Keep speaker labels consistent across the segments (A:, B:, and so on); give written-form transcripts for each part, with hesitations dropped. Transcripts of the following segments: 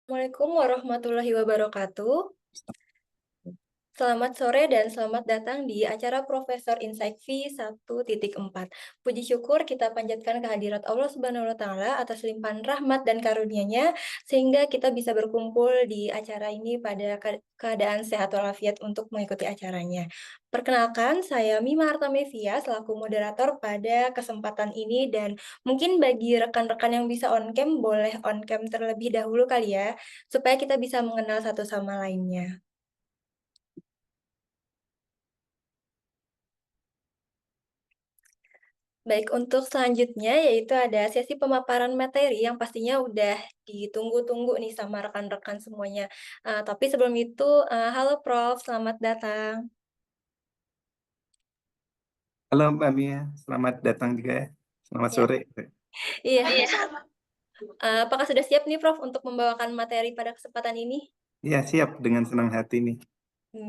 A: Assalamualaikum warahmatullahi wabarakatuh. Selamat sore dan selamat datang di acara Profesor Insight V 1.4. Puji syukur kita panjatkan kehadirat Allah Subhanahu wa taala atas limpahan rahmat dan karunia-Nya sehingga kita bisa berkumpul di acara ini pada keadaan sehat walafiat untuk mengikuti acaranya. Perkenalkan, saya Mima Artamevia selaku moderator pada kesempatan ini dan mungkin bagi rekan-rekan yang bisa on cam boleh on cam terlebih dahulu kali ya, supaya kita bisa mengenal satu sama lainnya. Baik, untuk selanjutnya yaitu ada sesi pemaparan materi yang pastinya udah ditunggu-tunggu nih sama rekan-rekan semuanya. Tapi sebelum itu, halo Prof, selamat datang.
B: Halo Mbak Mia, selamat datang juga ya. Selamat
A: Ya,
B: sore.
A: iya. Apakah sudah siap nih Prof untuk membawakan materi pada kesempatan ini?
B: Iya siap, dengan senang hati nih.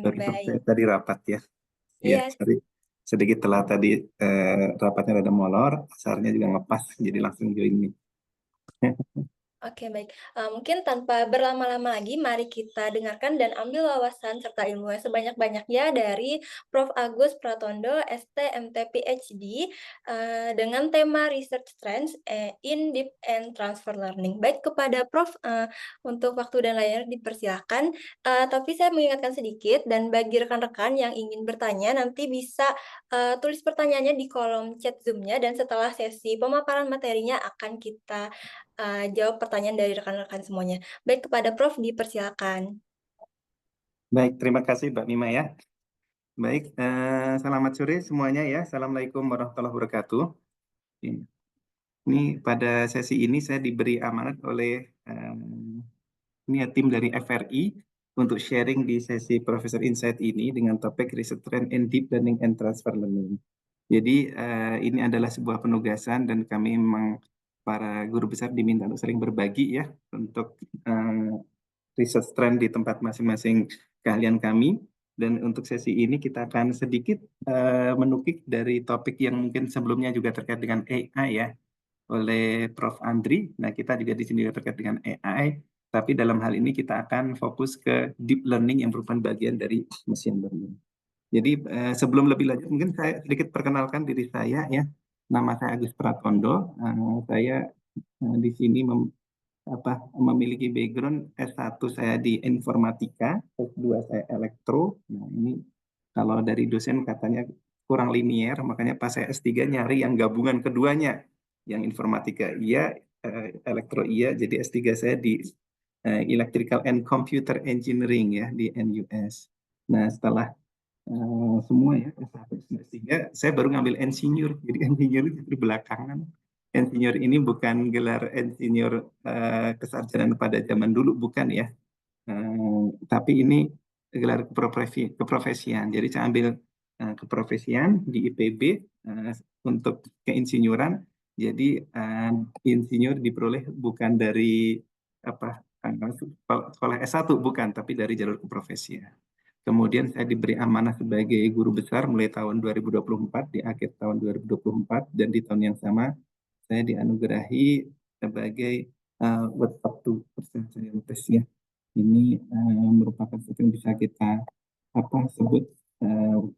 B: Baru selesai
A: Baik.
B: tadi rapat ya. Iya,
A: Iya.
B: sorry. Sedikit telah tadi rapatnya ada molor, asarnya juga ngepas, jadi langsung join nih.
A: Oke, baik. Mungkin tanpa berlama-lama lagi, mari kita dengarkan dan ambil wawasan serta ilmu yang sebanyak-banyaknya dari Prof. Agus Pratondo, ST, MT, PhD, dengan tema Research Trends in Deep and Transfer Learning. Baik, kepada Prof, untuk waktu dan layar dipersilahkan. Tapi saya mengingatkan sedikit, dan bagi rekan-rekan yang ingin bertanya, nanti bisa tulis pertanyaannya di kolom chat Zoom-nya, dan setelah sesi pemaparan materinya akan kita jawab pertanyaan dari rekan-rekan semuanya. Baik, kepada Prof dipersilakan.
B: Baik, terima kasih Mbak Mima ya. Baik, selamat sore semuanya ya. Assalamualaikum warahmatullahi wabarakatuh. Ini pada sesi ini saya diberi amanat oleh ini ya, tim dari FRI untuk sharing di sesi Profesor Insight ini dengan topik Research Trend in Deep Learning and Transfer Learning. Jadi ini adalah sebuah penugasan dan kami memang para guru besar diminta untuk sering berbagi ya untuk research trend di tempat masing-masing keahlian kami. Dan untuk sesi ini kita akan sedikit menukik dari topik yang mungkin sebelumnya juga terkait dengan AI ya oleh Prof. Andri. Nah, kita juga di sini juga terkait dengan AI, tapi dalam hal ini kita akan fokus ke deep learning yang merupakan bagian dari machine learning. Jadi sebelum lebih lanjut, mungkin saya sedikit perkenalkan diri saya ya. Nama saya Agus Pratondo. Saya di sini memiliki background S1 saya di informatika, S2 saya elektro. Nah, ini kalau dari dosen katanya kurang linier, makanya pas saya S3 nyari yang gabungan keduanya. Yang informatika iya, elektro iya, jadi S3 saya di Electrical and Computer Engineering ya di NUS. Nah, setelah semua ya S1 S3 saya baru ngambil insinyur, jadi insinyur itu belakangan. Insinyur ini bukan gelar insinyur kesarjanaan pada zaman dulu, bukan ya. Tapi ini gelar keprofesian. Jadi saya ambil keprofesian di IPB untuk keinsinyuran. Jadi insinyur diperoleh bukan dari apa sekolah S1, bukan, tapi dari jalur keprofesian. Kemudian saya diberi amanah sebagai guru besar mulai tahun 2024, di akhir tahun 2024, dan di tahun yang sama saya dianugerahi sebagai What Up to Percent Scientist ya. Ini merupakan sesuatu yang bisa kita sebut uh,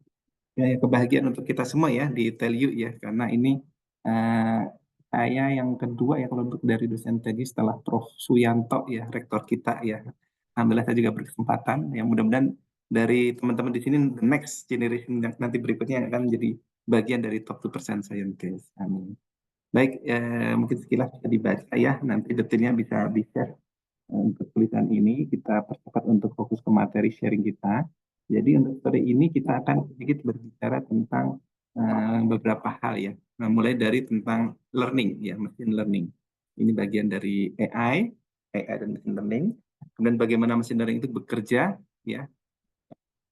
B: ya, kebahagiaan untuk kita semua ya di Telyu ya, karena ini uh, saya yang kedua ya kalau untuk dari dosen tadi setelah Prof. Suyanto ya, rektor kita ya. Alhamdulillah saya juga berkesempatan ya, mudah-mudahan dari teman-teman di sini the next generation yang nanti berikutnya akan menjadi bagian dari top 2% scientist. Amin. Baik, mungkin sekilas bisa dibaca ya, nanti detailnya bisa di-share. Untuk tulisan ini kita percepat untuk fokus ke materi sharing kita. Jadi untuk sore ini kita akan sedikit berbicara tentang beberapa hal ya. Nah, mulai dari tentang learning ya, machine learning. Ini bagian dari AI dan machine learning. Kemudian bagaimana machine learning itu bekerja ya,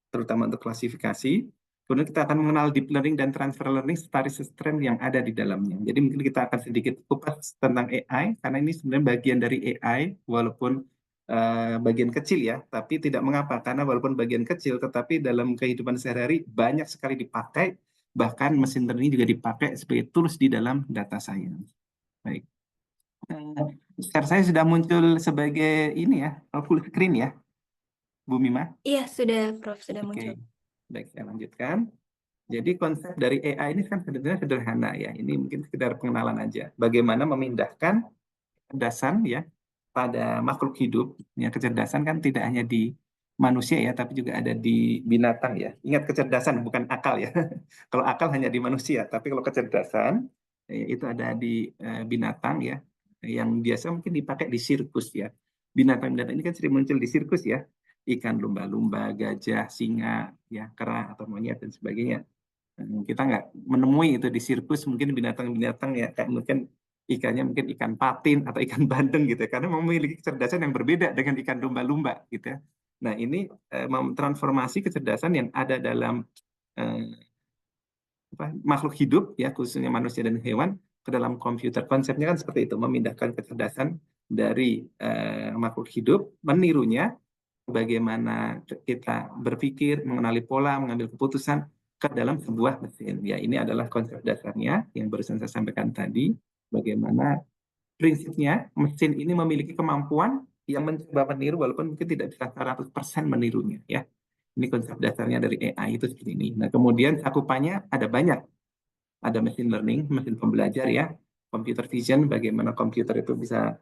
B: terutama untuk klasifikasi. Kemudian kita akan mengenal deep learning dan transfer learning serta research trend yang ada di dalamnya. Jadi mungkin kita akan sedikit kupas tentang AI, karena ini sebenarnya bagian dari AI, walaupun bagian kecil ya, tapi tidak mengapa, karena walaupun bagian kecil, tetapi dalam kehidupan sehari-hari banyak sekali dipakai, bahkan mesin learning juga dipakai sebagai tools di dalam data science. Baik. Share saya sudah muncul sebagai ini ya, full screen ya, Bu Mima.
A: Iya, sudah, Prof. Sudah
B: Oke,
A: muncul.
B: baik saya lanjutkan. Jadi konsep dari AI ini kan sebenarnya sederhana ya. Ini mungkin sekedar pengenalan aja. Bagaimana memindahkan kecerdasan ya pada makhluk hidup. Ya, kecerdasan kan tidak hanya di manusia ya, tapi juga ada di binatang ya. Ingat kecerdasan bukan akal ya. Kalau akal hanya di manusia, tapi kalau kecerdasan itu ada di binatang ya, yang biasa mungkin dipakai di sirkus ya. Binatang-binatang ini kan sering muncul di sirkus ya. Ikan lumba-lumba, gajah, singa, ya, kera atau monyet dan sebagainya. Kita nggak menemui itu di sirkus mungkin binatang-binatang ya kayak mungkin ikannya mungkin ikan patin atau ikan bandeng gitu ya, karena memiliki kecerdasan yang berbeda dengan ikan lumba-lumba gitu ya. Nah ini transformasi kecerdasan yang ada dalam eh, makhluk hidup ya khususnya manusia dan hewan ke dalam komputer. Konsepnya kan seperti itu, memindahkan kecerdasan dari makhluk hidup, menirunya bagaimana kita berpikir, mengenali pola, mengambil keputusan ke dalam sebuah mesin. Ya, ini adalah konsep dasarnya yang barusan saya sampaikan tadi. Bagaimana prinsipnya mesin ini memiliki kemampuan yang mencoba meniru walaupun mungkin tidak bisa 100% menirunya. Ya, ini konsep dasarnya dari AI itu seperti ini. Nah, kemudian cakupannya ada banyak, ada machine learning, mesin pembelajar ya, computer vision, bagaimana komputer itu bisa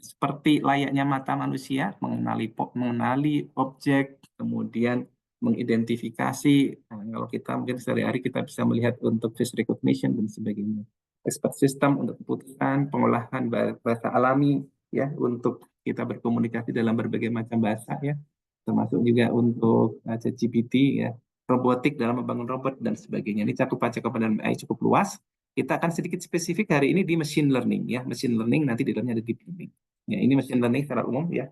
B: seperti layaknya mata manusia, mengenali objek, kemudian mengidentifikasi. Nah, kalau kita mungkin sehari-hari kita bisa melihat untuk face recognition dan sebagainya. Expert system untuk keputusan, pengolahan bahasa alami ya untuk kita berkomunikasi dalam berbagai macam bahasa ya, termasuk juga untuk ChatGPT ya, robotik dalam membangun robot dan sebagainya. Ini cakupan dalam AI cukup luas. Kita akan sedikit spesifik hari ini di machine learning ya. Machine learning nanti di dalamnya ada deep learning. Ya, ini machine learning secara umum ya.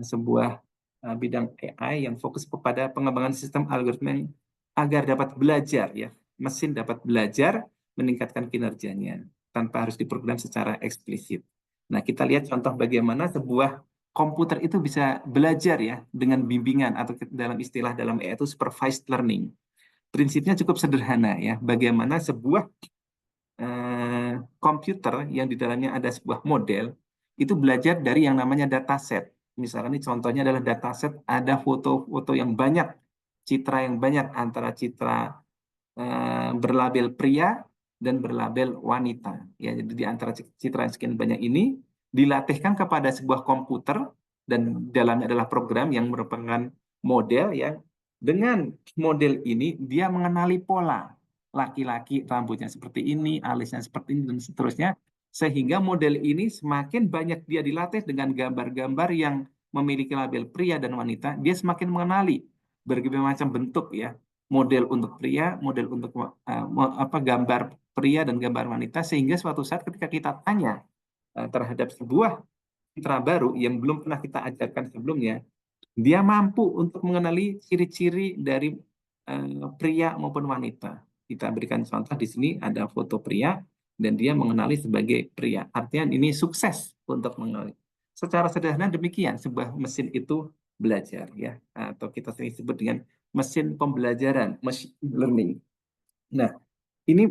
B: Sebuah bidang AI yang fokus kepada pengembangan sistem algoritma agar dapat belajar ya. Mesin dapat belajar meningkatkan kinerjanya tanpa harus diprogram secara eksplisit. Nah, kita lihat contoh bagaimana sebuah komputer itu bisa belajar ya dengan bimbingan atau dalam istilah dalam AI itu supervised learning. Prinsipnya cukup sederhana ya. Bagaimana sebuah komputer yang di dalamnya ada sebuah model itu belajar dari yang namanya dataset. Misalnya ini contohnya adalah dataset ada foto-foto yang banyak, citra yang banyak antara citra berlabel pria dan berlabel wanita. Ya, jadi di antara citra yang sekian banyak ini dilatihkan kepada sebuah komputer dan dalamnya adalah program yang merupakan model ya. Dengan model ini dia mengenali pola. Laki-laki rambutnya seperti ini, alisnya seperti ini dan seterusnya, sehingga model ini semakin banyak dia dilatih dengan gambar-gambar yang memiliki label pria dan wanita, dia semakin mengenali berbagai macam bentuk ya, model untuk pria, model untuk gambar pria dan gambar wanita, sehingga suatu saat ketika kita tanya terhadap sebuah citra baru yang belum pernah kita ajarkan sebelumnya, dia mampu untuk mengenali ciri-ciri dari pria maupun wanita. Kita berikan contoh di sini ada foto pria dan dia mengenali sebagai pria. Artinya ini sukses untuk mengenali. Secara sederhana demikian sebuah mesin itu belajar ya, atau kita sering sebut dengan mesin pembelajaran, machine learning. Nah, ini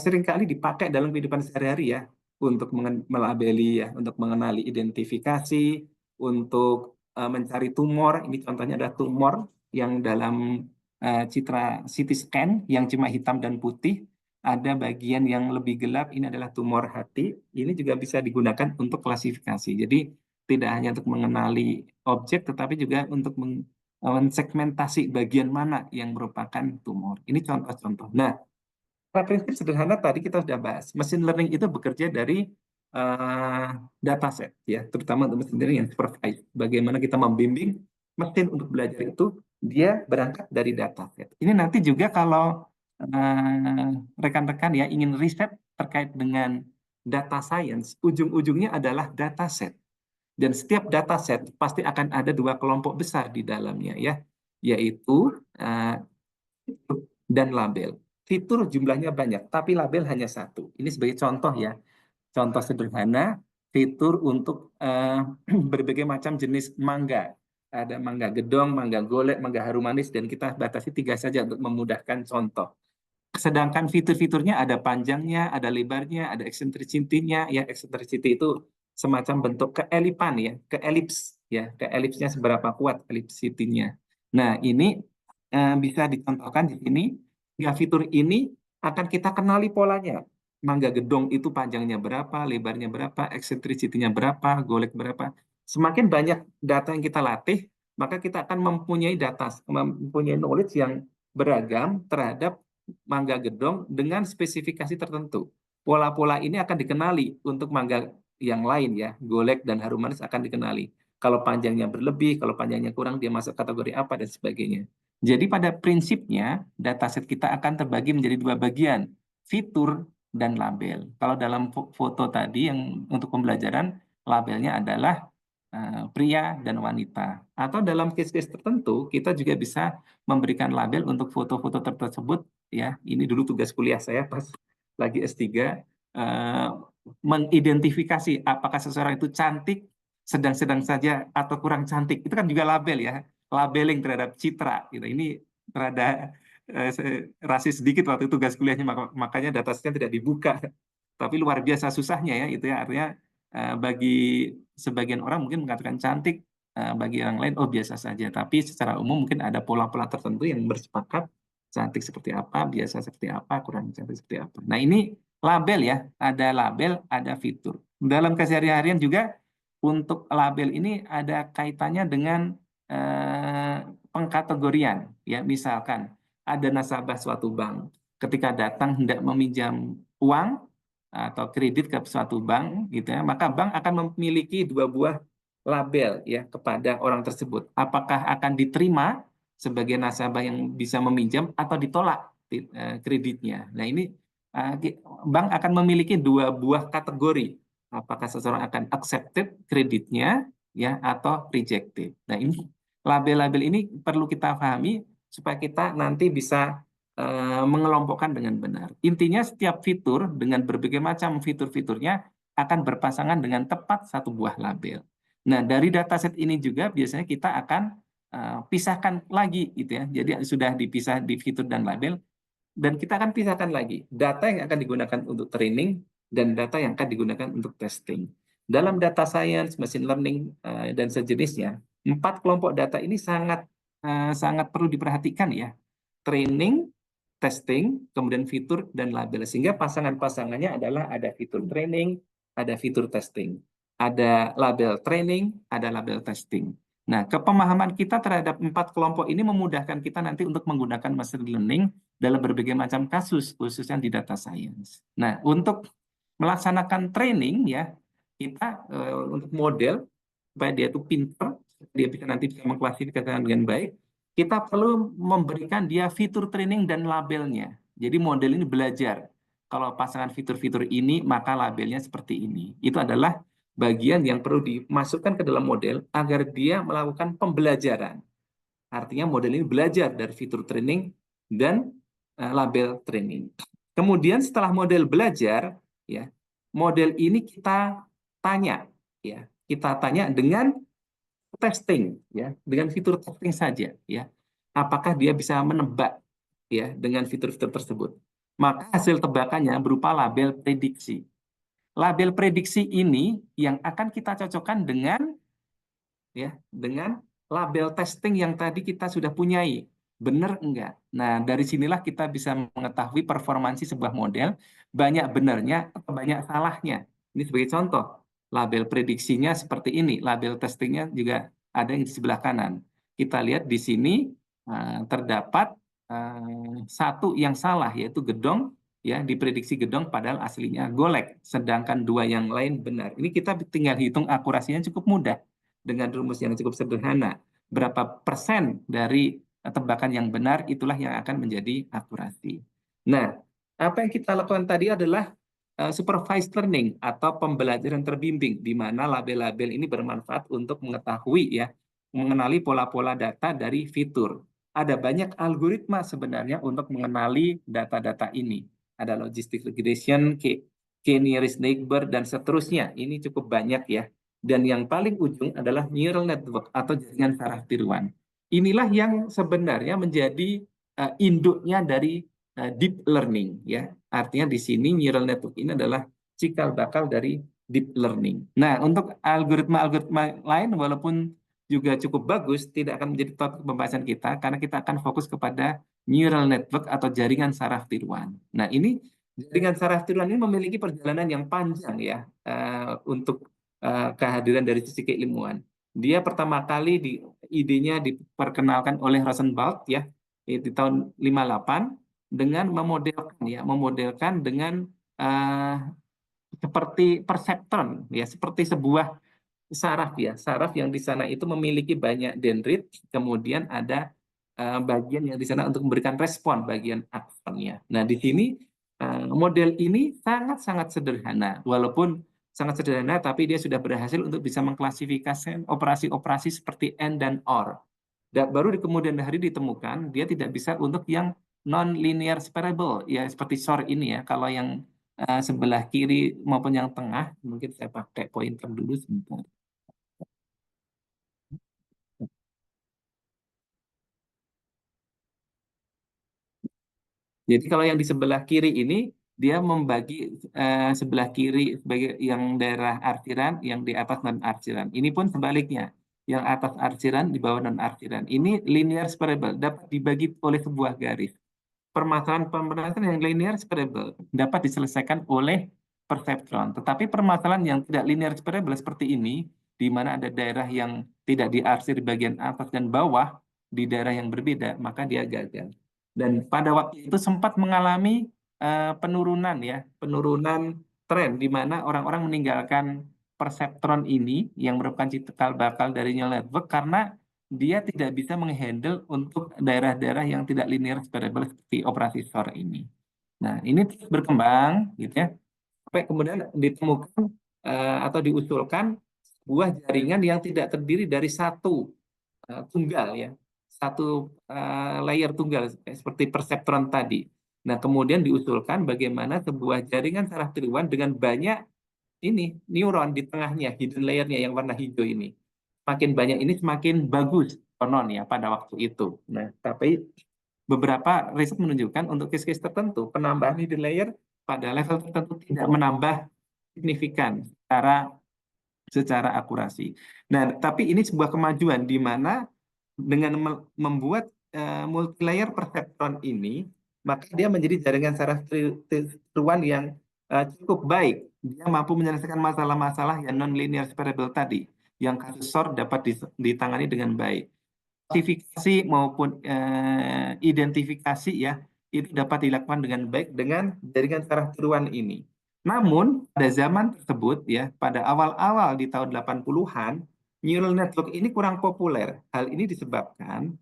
B: seringkali dipakai dalam kehidupan sehari-hari ya, untuk melabeli ya, untuk mengenali identifikasi, untuk mencari tumor. Ini contohnya ada tumor yang dalam citra CT scan yang cuma hitam dan putih. Ada bagian yang lebih gelap, ini adalah tumor hati. Ini juga bisa digunakan untuk klasifikasi. Jadi tidak hanya untuk mengenali objek, tetapi juga untuk mensegmentasi bagian mana yang merupakan tumor. Ini contoh-contoh. Nah, prinsip sederhana tadi kita sudah bahas. Machine learning itu bekerja dari dataset, ya, terutama untuk mesin learning yang supervised. Bagaimana kita membimbing mesin untuk belajar itu, dia berangkat dari dataset. Ini nanti juga kalau rekan-rekan ya ingin riset terkait dengan data science, ujung-ujungnya adalah dataset. Dan setiap dataset pasti akan ada dua kelompok besar di dalamnya, ya, yaitu dan label. Fitur jumlahnya banyak, tapi label hanya satu. Ini sebagai contoh ya, contoh sederhana fitur untuk berbagai macam jenis mangga. Ada mangga gedong, mangga golek, mangga harum manis, dan kita batasi tiga saja untuk memudahkan contoh. Sedangkan fitur-fiturnya ada panjangnya, ada lebarnya, ada eccentricity-nya. Ya, eccentricity itu semacam bentuk keelipan ya, keelips ya, keelipsnya seberapa kuat elipsity-nya. Nah, ini bisa dicontohkan di sini. Ya, fitur ini akan kita kenali polanya. Mangga gedong itu panjangnya berapa, lebarnya berapa, eccentricity-nya berapa, golek berapa. Semakin banyak data yang kita latih, maka kita akan mempunyai knowledge yang beragam terhadap mangga gedong dengan spesifikasi tertentu. Pola-pola ini akan dikenali untuk mangga yang lain ya, golek dan harum manis akan dikenali. Kalau panjangnya berlebih, kalau panjangnya kurang, dia masuk kategori apa dan sebagainya. Jadi pada prinsipnya dataset kita akan terbagi menjadi dua bagian, fitur dan label. Kalau dalam foto tadi yang untuk pembelajaran, labelnya adalah pria dan wanita. Atau dalam case-case tertentu, kita juga bisa memberikan label untuk foto-foto tersebut. Ya, ini dulu tugas kuliah saya pas lagi S3, mengidentifikasi apakah seseorang itu cantik, sedang-sedang saja, atau kurang cantik. Itu kan juga label ya, labeling terhadap citra. Gitu. Ini rada rasis sedikit waktu tugas kuliahnya, makanya datasetnya tidak dibuka. Tapi luar biasa susahnya ya, itu ya artinya bagi sebagian orang mungkin mengatakan cantik, bagi yang lain oh biasa saja. Tapi secara umum mungkin ada pola-pola tertentu yang bersepakat cantik seperti apa, biasa seperti apa, kurang cantik seperti apa. Nah ini label ya, ada label, ada fitur. Dalam keseharian juga untuk label ini ada kaitannya dengan pengkategorian. Ya, misalkan ada nasabah suatu bank, ketika datang hendak meminjam uang atau kredit ke suatu bank, gitu ya, maka bank akan memiliki dua buah label ya kepada orang tersebut. Apakah akan diterima sebagai nasabah yang bisa meminjam atau ditolak kreditnya. Nah ini bank akan memiliki dua buah kategori. Apakah seseorang akan accepted kreditnya ya atau rejected. Nah ini label-label ini perlu kita pahami supaya kita nanti bisa mengelompokkan dengan benar. Intinya setiap fitur dengan berbagai macam fitur-fiturnya akan berpasangan dengan tepat satu buah label. Nah, dari dataset ini juga biasanya kita akan pisahkan lagi gitu ya. Jadi sudah dipisah di fitur dan label dan kita akan pisahkan lagi data yang akan digunakan untuk training dan data yang akan digunakan untuk testing. Dalam data science, machine learning dan sejenisnya, 4 kelompok data ini sangat sangat perlu diperhatikan ya. Training, testing, kemudian fitur dan label. Sehingga pasangan-pasangannya adalah ada fitur training, ada fitur testing. Ada label training, ada label testing. Nah, kepemahaman kita terhadap 4 kelompok ini memudahkan kita nanti untuk menggunakan machine learning dalam berbagai macam kasus, khususnya di data science. Nah, untuk melaksanakan training ya, kita untuk model supaya dia itu pinter, dia bisa nanti bisa mengklasifikasikan dengan baik, kita perlu memberikan dia fitur training dan labelnya. Jadi model ini belajar. Kalau pasangan fitur-fitur ini, maka labelnya seperti ini. Itu adalah bagian yang perlu dimasukkan ke dalam model agar dia melakukan pembelajaran. Artinya model ini belajar dari fitur training dan label training. Kemudian setelah model belajar, ya, model ini kita tanya, ya, kita tanya dengan testing, ya, dengan fitur testing saja, ya, apakah dia bisa menebak, ya, dengan fitur-fitur tersebut. Maka hasil tebakannya berupa label prediksi. Label prediksi ini yang akan kita cocokkan dengan label testing yang tadi kita sudah punyai. Benar enggak? Nah, dari sinilah kita bisa mengetahui performansi sebuah model, banyak benarnya atau banyak salahnya. Ini sebagai contoh, label prediksinya seperti ini, label testingnya juga ada yang di sebelah kanan. Kita lihat di sini terdapat satu yang salah, yaitu gedong, ya, diprediksi gedong padahal aslinya golek, sedangkan dua yang lain benar. Ini kita tinggal hitung akurasinya cukup mudah dengan rumus yang cukup sederhana. Berapa persen dari tebakan yang benar itulah yang akan menjadi akurasi. Nah, apa yang kita lakukan tadi adalah supervised learning atau pembelajaran terbimbing, di mana label-label ini bermanfaat untuk mengetahui ya, mengenali pola-pola data dari fitur. Ada banyak algoritma sebenarnya untuk mengenali data-data ini. Ada logistic regression, k-nearest neighbor, dan seterusnya. Ini cukup banyak ya. Dan yang paling ujung adalah neural network atau jaringan saraf tiruan. Inilah yang sebenarnya menjadi induknya dari deep learning ya. Artinya di sini neural network ini adalah cikal bakal dari deep learning. Nah, untuk algoritma-algoritma lain walaupun juga cukup bagus, tidak akan menjadi topik pembahasan kita karena kita akan fokus kepada neural network atau jaringan saraf tiruan. Nah, ini jaringan saraf tiruan ini memiliki perjalanan yang panjang ya untuk kehadiran dari sisi keilmuan. Dia pertama kali idenya diperkenalkan oleh Rosenblatt ya di tahun 58 dengan memodelkan dengan uh, seperti perseptron ya, seperti sebuah saraf yang di sana itu memiliki banyak dendrit, kemudian ada bagian yang di sana untuk memberikan respon bagian aksonnya. Nah, di sini model ini sangat-sangat sederhana, walaupun sangat sederhana, tapi dia sudah berhasil untuk bisa mengklasifikasi operasi-operasi seperti AND dan OR. Dan baru di kemudian hari ditemukan dia tidak bisa untuk yang non-linear separable, ya seperti SOR ini ya. Kalau yang sebelah kiri maupun yang tengah, mungkin saya pakai pointer dulu sebentar. Jadi kalau yang di sebelah kiri ini dia membagi sebelah kiri sebagai yang daerah arsiran, yang di atas non arsiran. Ini pun sebaliknya, yang atas arsiran di bawah non arsiran. Ini linear separable, dapat dibagi oleh sebuah garis. Permasalahan yang linear separable dapat diselesaikan oleh perseptron. Tetapi permasalahan yang tidak linear separable seperti ini, di mana ada daerah yang tidak diarsir di bagian atas dan bawah, di daerah yang berbeda, maka dia gagal. Dan pada waktu itu sempat mengalami penurunan tren di mana orang-orang meninggalkan perseptron ini yang merupakan cikal bakal dari neural network karena dia tidak bisa menghandle untuk daerah-daerah yang tidak linear separable seperti operasi SOR ini. Nah, ini terus berkembang gitu ya. Sampai kemudian ditemukan atau diusulkan sebuah jaringan yang tidak terdiri dari satu tunggal ya, satu layer tunggal seperti perseptron tadi. Nah, kemudian diusulkan bagaimana sebuah jaringan saraf tiruan dengan banyak ini neuron di tengahnya, hidden layernya yang warna hijau ini. Semakin banyak ini semakin bagus konon ya pada waktu itu. Nah, tapi beberapa riset menunjukkan untuk case-case tertentu penambahan hidden layer pada level tertentu tidak menambah signifikan secara akurasi. Nah, tapi ini sebuah kemajuan di mana dengan membuat multi-layer perseptron ini, maka dia menjadi jaringan saraf tiruan yang cukup baik. Dia mampu menyelesaikan masalah-masalah yang non-linear separable tadi, yang kasus SOR dapat ditangani dengan baik. Klasifikasi maupun identifikasi ya, itu dapat dilakukan dengan baik dengan jaringan saraf tiruan ini. Namun, pada zaman tersebut ya, pada awal-awal di tahun 80-an, neural network ini kurang populer. Hal ini disebabkan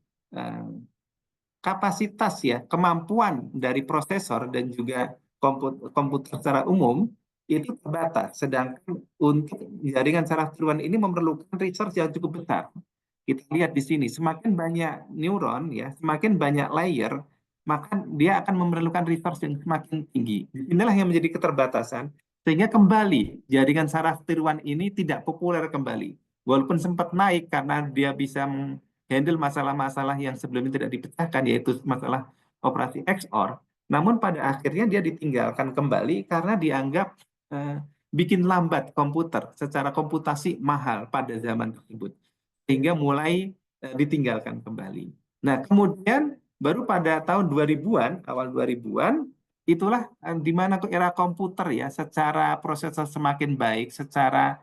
B: kapasitas ya, kemampuan dari prosesor dan juga komputer secara umum itu terbatas. Sedangkan untuk jaringan saraf tiruan ini memerlukan resource yang cukup besar. Kita lihat di sini, semakin banyak neuron ya, semakin banyak layer, maka dia akan memerlukan resource yang semakin tinggi. Inilah yang menjadi keterbatasan, sehingga kembali jaringan saraf tiruan ini tidak populer kembali. Walaupun sempat naik karena dia bisa handle masalah-masalah yang sebelumnya tidak dipecahkan, yaitu masalah operasi XOR. Namun pada akhirnya dia ditinggalkan kembali karena dianggap bikin lambat komputer, secara komputasi mahal pada zaman tersebut. Sehingga mulai ditinggalkan kembali. Nah, kemudian baru pada tahun 2000-an, awal 2000-an, itulah di mana era komputer ya, secara prosesor semakin baik, secara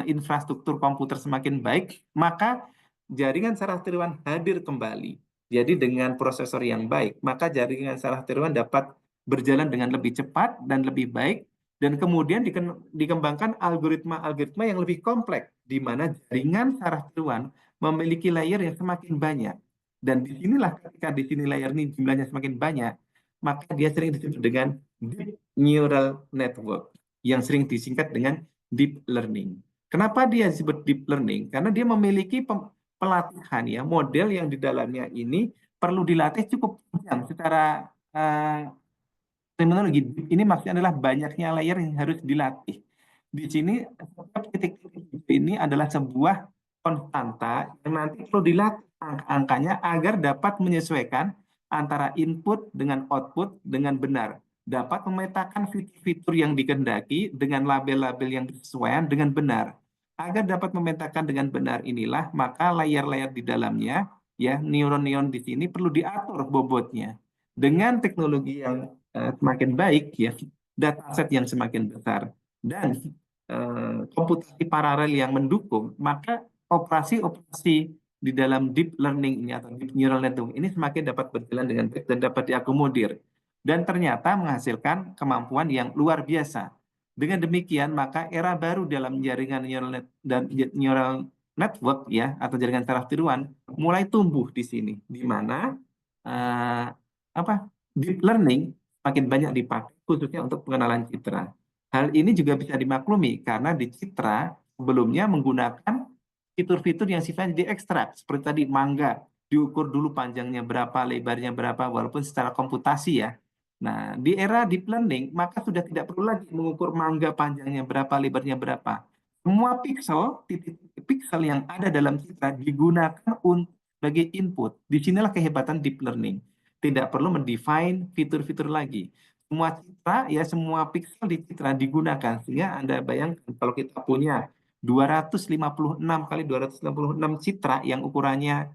B: infrastruktur komputer semakin baik, maka jaringan saraf tiruan hadir kembali. Jadi dengan prosesor yang baik, maka jaringan saraf tiruan dapat berjalan dengan lebih cepat dan lebih baik, dan kemudian dikembangkan algoritma-algoritma yang lebih kompleks, di mana jaringan saraf tiruan memiliki layer yang semakin banyak. Dan disinilah ketika di sini layer ini jumlahnya semakin banyak, maka dia sering disebut dengan deep neural network, yang sering disingkat dengan deep learning. Kenapa dia disebut deep learning? Karena dia memiliki pelatihan ya, model yang di dalamnya ini perlu dilatih cukup panjang secara terminologi. Ini maksudnya adalah banyaknya layer yang harus dilatih. Di sini setiap titik-titik ini adalah sebuah konstanta yang nanti perlu dilatih angka-angkanya agar dapat menyesuaikan antara input dengan output dengan benar, dapat memetakan fitur-fitur yang dikehendaki dengan label-label yang bersesuaian dengan benar. Agar dapat memetakan dengan benar inilah, maka layar-layar di dalamnya, ya neuron-neuron di sini perlu diatur bobotnya. Dengan teknologi yang semakin baik, ya dataset yang semakin besar dan komputasi paralel yang mendukung, maka operasi-operasi di dalam deep learning ini atau deep neural network ini semakin dapat berjalan dengan baik dan dapat diakomodir dan ternyata menghasilkan kemampuan yang luar biasa. Dengan demikian maka era baru dalam jaringan neural network ya atau jaringan saraf tiruan mulai tumbuh di sini, di mana uh, apa deep learning makin banyak dipakai khususnya untuk pengenalan citra. Hal ini juga bisa dimaklumi karena di citra sebelumnya menggunakan fitur-fitur yang sifatnya diekstrak seperti tadi mangga diukur dulu panjangnya berapa, lebarnya berapa, walaupun secara komputasi ya. Nah, di era deep learning maka sudah tidak perlu lagi mengukur mangga panjangnya berapa, lebarnya berapa. Semua pixel, titik-titik pixel yang ada dalam citra digunakan untuk sebagai input. Disinilah kehebatan deep learning. Tidak perlu mendefine fitur-fitur lagi. Semua citra, ya semua pixel di citra digunakan. Sehingga Anda bayangkan kalau kita punya 256 kali 256 citra yang ukurannya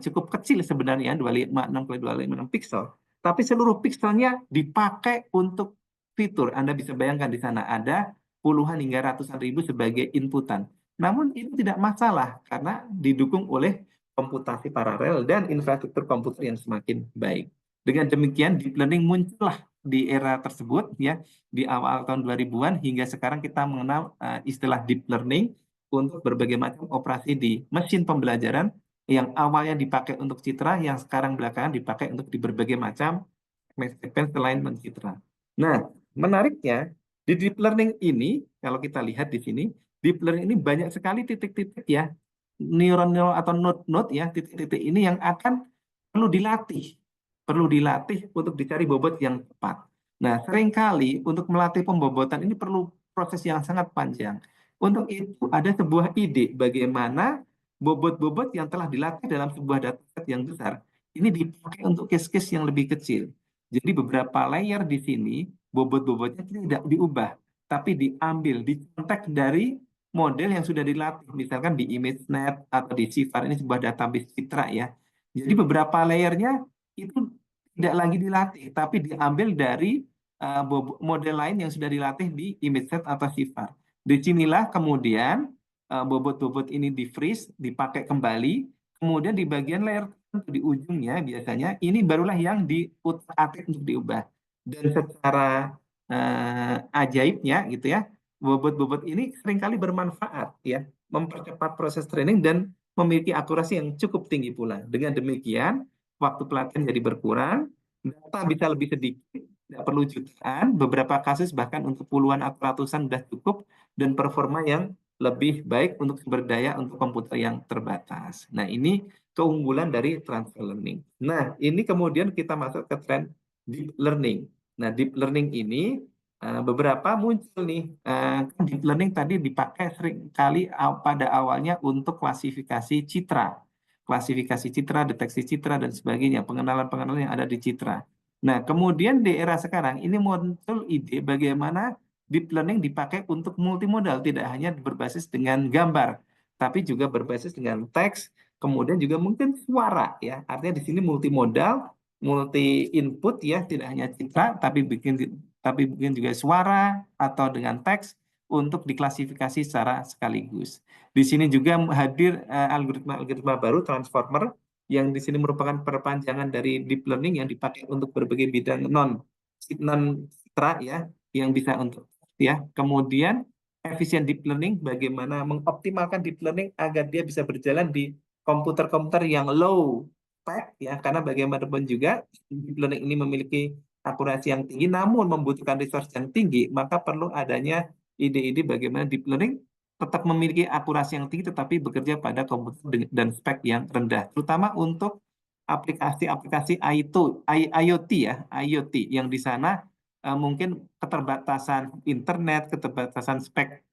B: cukup kecil sebenarnya, 256 kali 256 pixel. Tapi seluruh pixelnya dipakai untuk fitur. Anda bisa bayangkan di sana ada puluhan hingga ratusan ribu sebagai inputan. Namun itu tidak masalah karena didukung oleh komputasi paralel dan infrastruktur komputer yang semakin baik. Dengan demikian deep learning muncullah di era tersebut ya di awal tahun 2000-an hingga sekarang kita mengenal istilah deep learning untuk berbagai macam operasi di mesin pembelajaran yang awalnya dipakai untuk citra yang sekarang belakangan dipakai untuk di berbagai macam segmen selain mencitra. Nah, menariknya di deep learning ini kalau kita lihat di sini deep learning ini banyak sekali titik-titik ya neuron-neuron atau node-node ya titik-titik ini yang akan perlu dilatih untuk dicari bobot yang tepat. Nah, seringkali untuk melatih pembobotan ini perlu proses yang sangat panjang. Untuk itu ada sebuah ide bagaimana bobot-bobot yang telah dilatih dalam sebuah dataset yang besar ini dipakai untuk case-case yang lebih kecil. Jadi beberapa layer di sini bobot-bobotnya tidak diubah, tapi diambil, dicontek dari model yang sudah dilatih, misalkan di ImageNet atau di Cifar, ini sebuah database citra ya. Jadi beberapa layernya itu tidak lagi dilatih, tapi diambil dari model lain yang sudah dilatih di ImageNet atau Cifar. Disinilah kemudian bobot-bobot ini di-freeze, dipakai kembali, kemudian di bagian layer di ujungnya biasanya ini barulah yang diutak-atik untuk diubah. Dan secara ajaibnya gitu ya, bobot-bobot ini seringkali bermanfaat ya, mempercepat proses training dan memiliki akurasi yang cukup tinggi pula. Dengan demikian, waktu pelatihan jadi berkurang, data bisa lebih sedikit, tidak perlu jutaan, beberapa kasus bahkan untuk puluhan atau ratusan sudah cukup, dan performa yang lebih baik untuk sumber daya untuk komputer yang terbatas. Nah, ini keunggulan dari transfer learning. Nah, ini kemudian kita masuk ke tren deep learning. Nah, deep learning ini beberapa muncul nih. Deep learning tadi dipakai sering kali pada awalnya untuk klasifikasi citra. Klasifikasi citra, deteksi citra, dan sebagainya. Pengenalan-pengenalan yang ada di citra. Nah, kemudian di era sekarang ini muncul ide bagaimana deep learning dipakai untuk multimodal. Tidak hanya berbasis dengan gambar, tapi juga berbasis dengan teks, kemudian juga mungkin suara. Ya, artinya di sini multimodal, multi input ya, tidak hanya citra, tapi mungkin juga suara atau dengan teks untuk diklasifikasi secara sekaligus. Di sini juga hadir algoritma-algoritma baru transformer yang di sini merupakan perpanjangan dari deep learning yang dipakai untuk berbagai bidang non citra ya yang bisa untuk ya. Kemudian efisien deep learning bagaimana mengoptimalkan deep learning agar dia bisa berjalan di komputer-komputer yang low spec ya karena bagaimanapun juga deep learning ini memiliki akurasi yang tinggi namun membutuhkan resource yang tinggi, maka perlu adanya ide-ide bagaimana deep learning tetap memiliki akurasi yang tinggi tetapi bekerja pada komputer dan spek yang rendah, terutama untuk aplikasi-aplikasi IoT ya, IoT yang di sana mungkin keterbatasan internet, keterbatasan spek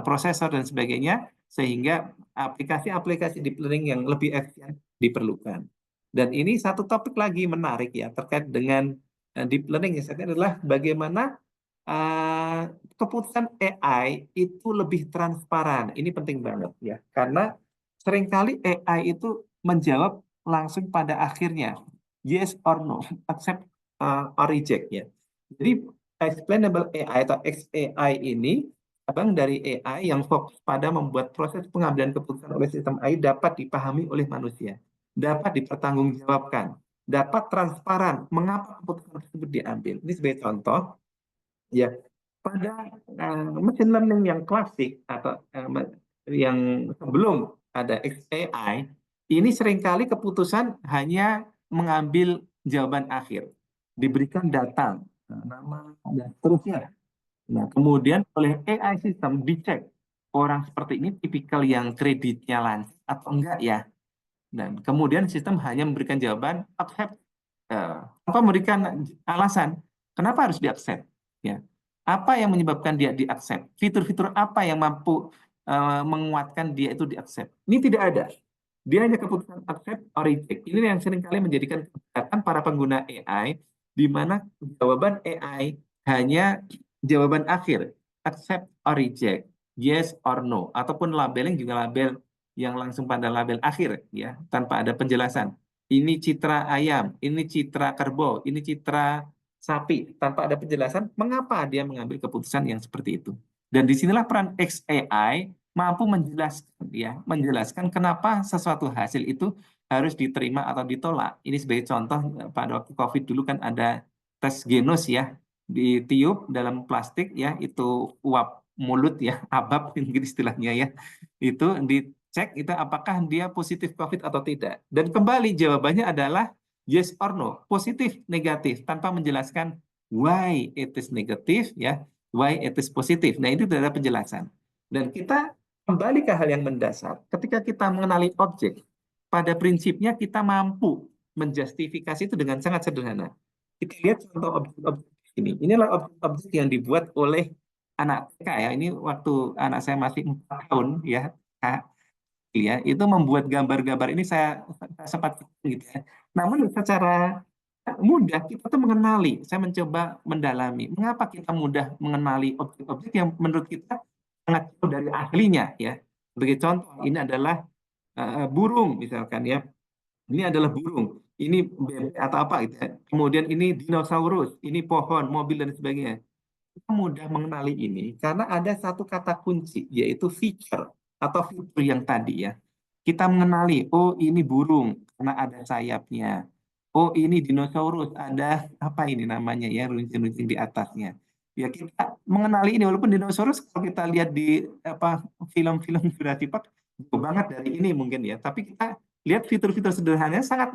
B: prosesor dan sebagainya, sehingga aplikasi-aplikasi deep learning yang lebih efisien diperlukan. Dan ini satu topik lagi menarik ya terkait dengan deep learning ya, adalah bagaimana uh, keputusan AI itu lebih transparan. Ini penting banget ya, karena seringkali AI itu menjawab langsung pada akhirnya, yes or no, accept or reject ya. Jadi explainable AI atau XAI ini cabang dari AI yang fokus pada membuat proses pengambilan keputusan oleh sistem AI dapat dipahami oleh manusia, dapat dipertanggungjawabkan, dapat transparan mengapa keputusan tersebut diambil. Ini sebagai contoh, ya, pada machine learning yang klasik atau yang sebelum ada XAI, ini seringkali keputusan hanya mengambil jawaban akhir, diberikan data, nama, dan seterusnya. Nah, kemudian oleh AI system dicek orang seperti ini tipikal yang kreditnya lancar atau enggak ya. Dan kemudian sistem hanya memberikan jawaban accept, tanpa memberikan alasan kenapa harus di-accept. Ya. Apa yang menyebabkan dia di-accept? Fitur-fitur apa yang mampu menguatkan dia itu di-accept? Ini tidak ada. Dia hanya keputusan accept or reject. Ini yang seringkali menjadikan kebiasaan para pengguna AI, di mana jawaban AI hanya jawaban akhir, accept or reject, yes or no, ataupun labeling juga label yang langsung pada label akhir ya, tanpa ada penjelasan. Ini citra ayam, ini citra kerbau, ini citra sapi, tanpa ada penjelasan mengapa dia mengambil keputusan yang seperti itu. Dan disinilah peran XAI mampu menjelaskan kenapa sesuatu hasil itu harus diterima atau ditolak. Ini sebagai contoh, pada waktu COVID dulu kan ada tes genos ya, ditiup dalam plastik ya, itu uap mulut ya, abab mungkin istilahnya ya, itu dicek itu apakah dia positif COVID atau tidak. Dan kembali jawabannya adalah yes or no, positif, negatif, tanpa menjelaskan why it is negatif ya, why it is positif. Nah, itu tidak ada penjelasan. Dan kita kembali ke hal yang mendasar. Ketika kita mengenali objek, pada prinsipnya kita mampu menjustifikasi itu dengan sangat sederhana. Kita lihat contoh objek-objek ini. Inilah objek-objek yang dibuat oleh anak TK ya. Ini waktu anak saya masih 4 tahun ya, ya, itu membuat gambar-gambar ini saya sempat gitu ya. Namun secara mudah kita tuh mengenali, saya mencoba mendalami mengapa kita mudah mengenali objek-objek yang menurut kita sangat jauh dari ahlinya ya. Sebagai contoh, ini adalah burung misalkan ya. Ini adalah burung, ini bebek atau apa gitu ya. Kemudian ini dinosaurus, ini pohon, mobil dan sebagainya. Kita mudah mengenali ini karena ada satu kata kunci, yaitu feature atau fitur yang tadi ya. Kita mengenali, oh ini burung karena ada sayapnya. Oh ini dinosaurus, ada apa ini namanya ya, runcing-runcing di atasnya. Ya kita mengenali ini, walaupun dinosaurus kalau kita lihat di apa film-film Jurassic Park jauh banget dari ini mungkin ya, tapi kita lihat fitur-fitur sederhananya sangat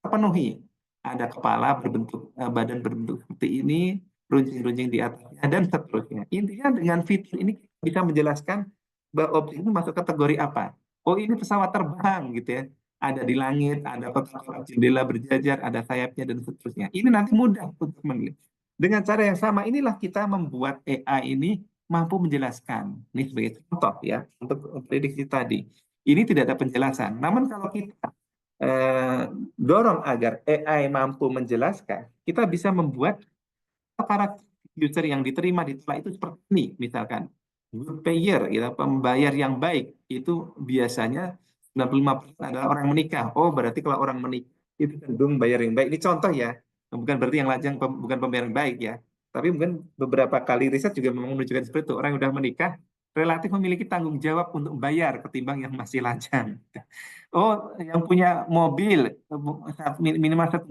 B: terpenuhi. Ada kepala berbentuk, badan berbentuk seperti ini, runcing-runcing di atasnya, dan seterusnya. Intinya dengan fitur ini bisa menjelaskan bahwa objek itu masuk kategori apa. Oh ini pesawat terbang gitu ya. Ada di langit, ada kotak-kotak jendela berjajar, ada sayapnya, dan seterusnya. Ini nanti mudah untuk menilai. Dengan cara yang sama, inilah kita membuat AI ini mampu menjelaskan. Ini sebagai contoh ya, untuk prediksi tadi. Ini tidak ada penjelasan. Namun kalau kita dorong agar AI mampu menjelaskan, kita bisa membuat para user yang diterima ditolak itu seperti ini, misalkan good payer, gitu, pembayar yang baik itu biasanya 95% adalah orang menikah. Oh, berarti kalau orang menikah itu cenderung bayar yang baik. Ini contoh ya, bukan berarti yang lajang bukan pembayar yang baik ya. Tapi mungkin beberapa kali riset juga memang menunjukkan seperti itu. Orang yang sudah menikah relatif memiliki tanggung jawab untuk bayar ketimbang yang masih lajang. Oh, yang punya mobil minimal satu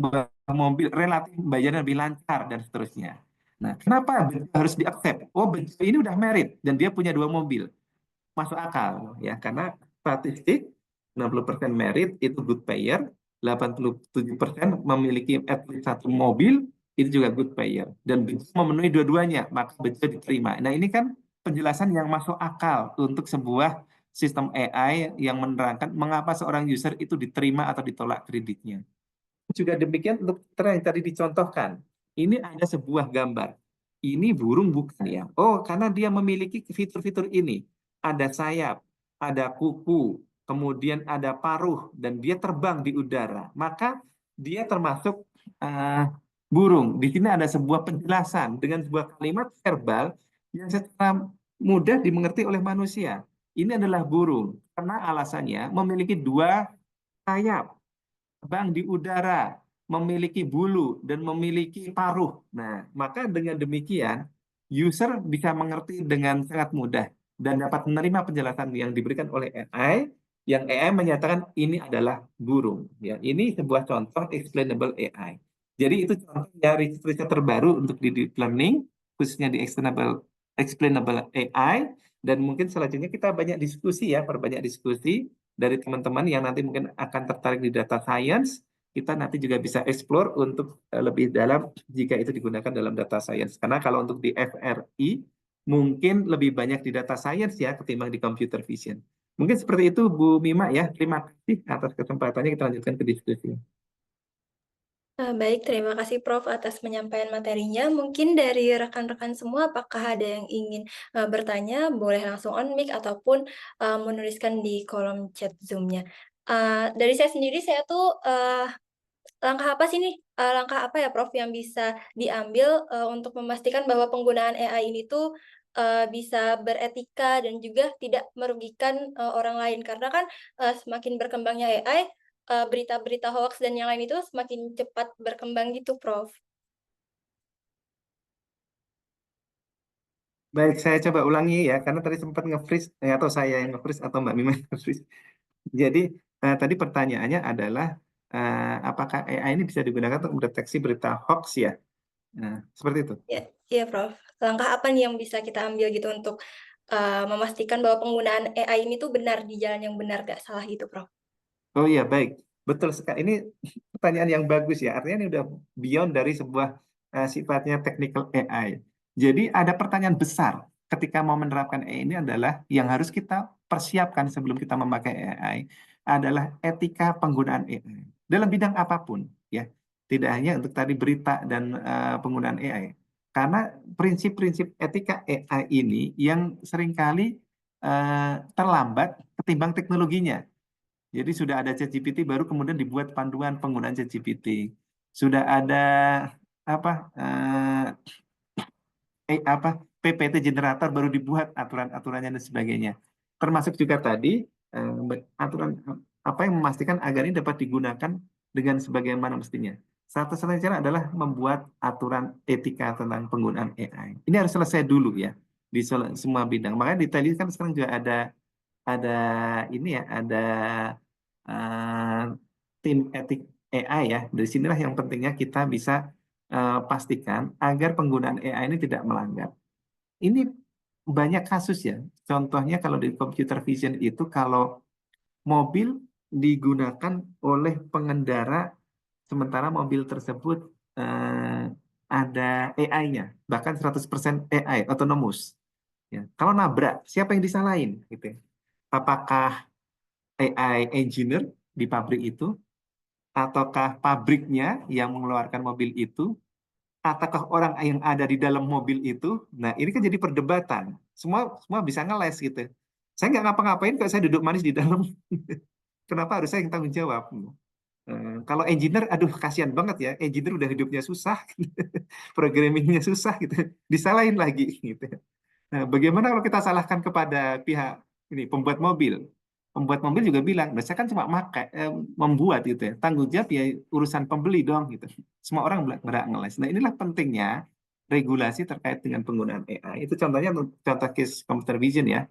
B: mobil relatif bayarnya lebih lancar dan seterusnya. Nah, kenapa harus diaccept? Oh, ini udah merit dan dia punya 2 mobil. Masuk akal ya, karena statistik 60% merit itu good payer, 87% memiliki at least 1 mobil itu juga good payer dan memenuhi dua-duanya, maka bejo diterima. Nah, ini kan penjelasan yang masuk akal untuk sebuah sistem AI yang menerangkan mengapa seorang user itu diterima atau ditolak kreditnya. Juga demikian untuk yang tadi dicontohkan. Ini ada sebuah gambar. Ini burung bukan ya? Oh, karena dia memiliki fitur-fitur ini. Ada sayap, ada kuku, kemudian ada paruh, dan dia terbang di udara, maka dia termasuk burung. Di sini ada sebuah penjelasan dengan sebuah kalimat verbal yang secara mudah dimengerti oleh manusia. Ini adalah burung, karena alasannya memiliki dua sayap, terbang di udara, memiliki bulu, dan memiliki paruh. Nah, maka dengan demikian, user bisa mengerti dengan sangat mudah dan dapat menerima penjelasan yang diberikan oleh AI, yang AI menyatakan ini adalah burung. Ya, ini sebuah contoh explainable AI. Jadi itu contoh dari riset terbaru untuk di deep learning, khususnya di explainable AI, dan mungkin selanjutnya kita banyak diskusi ya, perbanyak diskusi dari teman-teman yang nanti mungkin akan tertarik di data science. Kita nanti juga bisa explore untuk lebih dalam jika itu digunakan dalam data science. Karena kalau untuk di FRI, mungkin lebih banyak di data science ya ketimbang di computer vision. Mungkin seperti itu Bu Mima ya. Terima kasih atas kesempatannya. Kita lanjutkan ke diskusi.
A: Baik, terima kasih Prof atas penyampaian materinya. Mungkin dari rekan-rekan semua, apakah ada yang ingin bertanya? Boleh langsung on mic ataupun menuliskan di kolom chat Zoom-nya. Dari saya sendiri, saya tuh langkah apa sih nih? Langkah apa ya Prof yang bisa diambil untuk memastikan bahwa penggunaan AI ini tuh bisa beretika dan juga tidak merugikan orang lain? Karena kan semakin berkembangnya AI, berita-berita hoax dan yang lain itu semakin cepat berkembang gitu, Prof.
B: Baik, saya coba ulangi ya, karena tadi sempat nge-freeze, atau saya yang nge-freeze atau Mbak Mima yang nge-freeze. Jadi, tadi pertanyaannya adalah, apakah AI ini bisa digunakan untuk mendeteksi berita hoax ya? Nah, seperti itu.
A: Ya, iya, Prof. Langkah apa nih yang bisa kita ambil gitu untuk memastikan bahwa penggunaan AI ini tuh benar di jalan yang benar, gak salah gitu, Prof.
B: Oh iya, baik. Betul sekali. Ini pertanyaan yang bagus ya. Artinya ini udah beyond dari sebuah sifatnya technical AI. Jadi ada pertanyaan besar ketika mau menerapkan AI ini adalah yang harus kita persiapkan sebelum kita memakai AI adalah etika penggunaan AI dalam bidang apapun ya. Tidak hanya untuk tadi berita dan penggunaan AI. Karena prinsip-prinsip etika AI ini yang seringkali terlambat ketimbang teknologinya. Jadi sudah ada ChatGPT baru kemudian dibuat panduan penggunaan ChatGPT. Sudah ada apa apa PPT generator baru dibuat aturan-aturannya dan sebagainya. Termasuk juga tadi aturan apa yang memastikan agar ini dapat digunakan dengan sebagaimana mestinya. Satu-satunya cara adalah membuat aturan etika tentang penggunaan AI. Ini harus selesai dulu ya di semua bidang. Makanya di tadi kan sekarang juga ada ini ya, ada eh, tim etik AI ya. Dari sinilah yang pentingnya kita bisa pastikan agar penggunaan AI ini tidak melanggar. Ini banyak kasus ya. Contohnya kalau di computer vision itu kalau mobil digunakan oleh pengendara sementara mobil tersebut eh, ada AI-nya, bahkan 100% AI, autonomous. Ya. Kalau nabrak, siapa yang disalahin? Gitu. Apakah AI engineer di pabrik itu, ataukah pabriknya yang mengeluarkan mobil itu, ataukah orang yang ada di dalam mobil itu? Nah, ini kan jadi perdebatan. Semua semua bisa ngeles gitu. Saya nggak ngapa-ngapain kok, saya duduk manis di dalam. Kenapa harus saya yang tanggung jawab? Kalau engineer, aduh kasihan banget ya. Engineer udah hidupnya susah, programmingnya susah gitu. Disalahin lagi gitu. Nah, bagaimana kalau kita salahkan kepada pihak ini pembuat mobil? Pembuat mobil juga bilang, "Nah, saya kan cuma membuat gitu ya. Tanggung jawab ya urusan pembeli dong gitu." Semua orang berhak ngeles. Nah, inilah pentingnya regulasi terkait dengan penggunaan AI. Itu contohnya contoh case computer vision ya.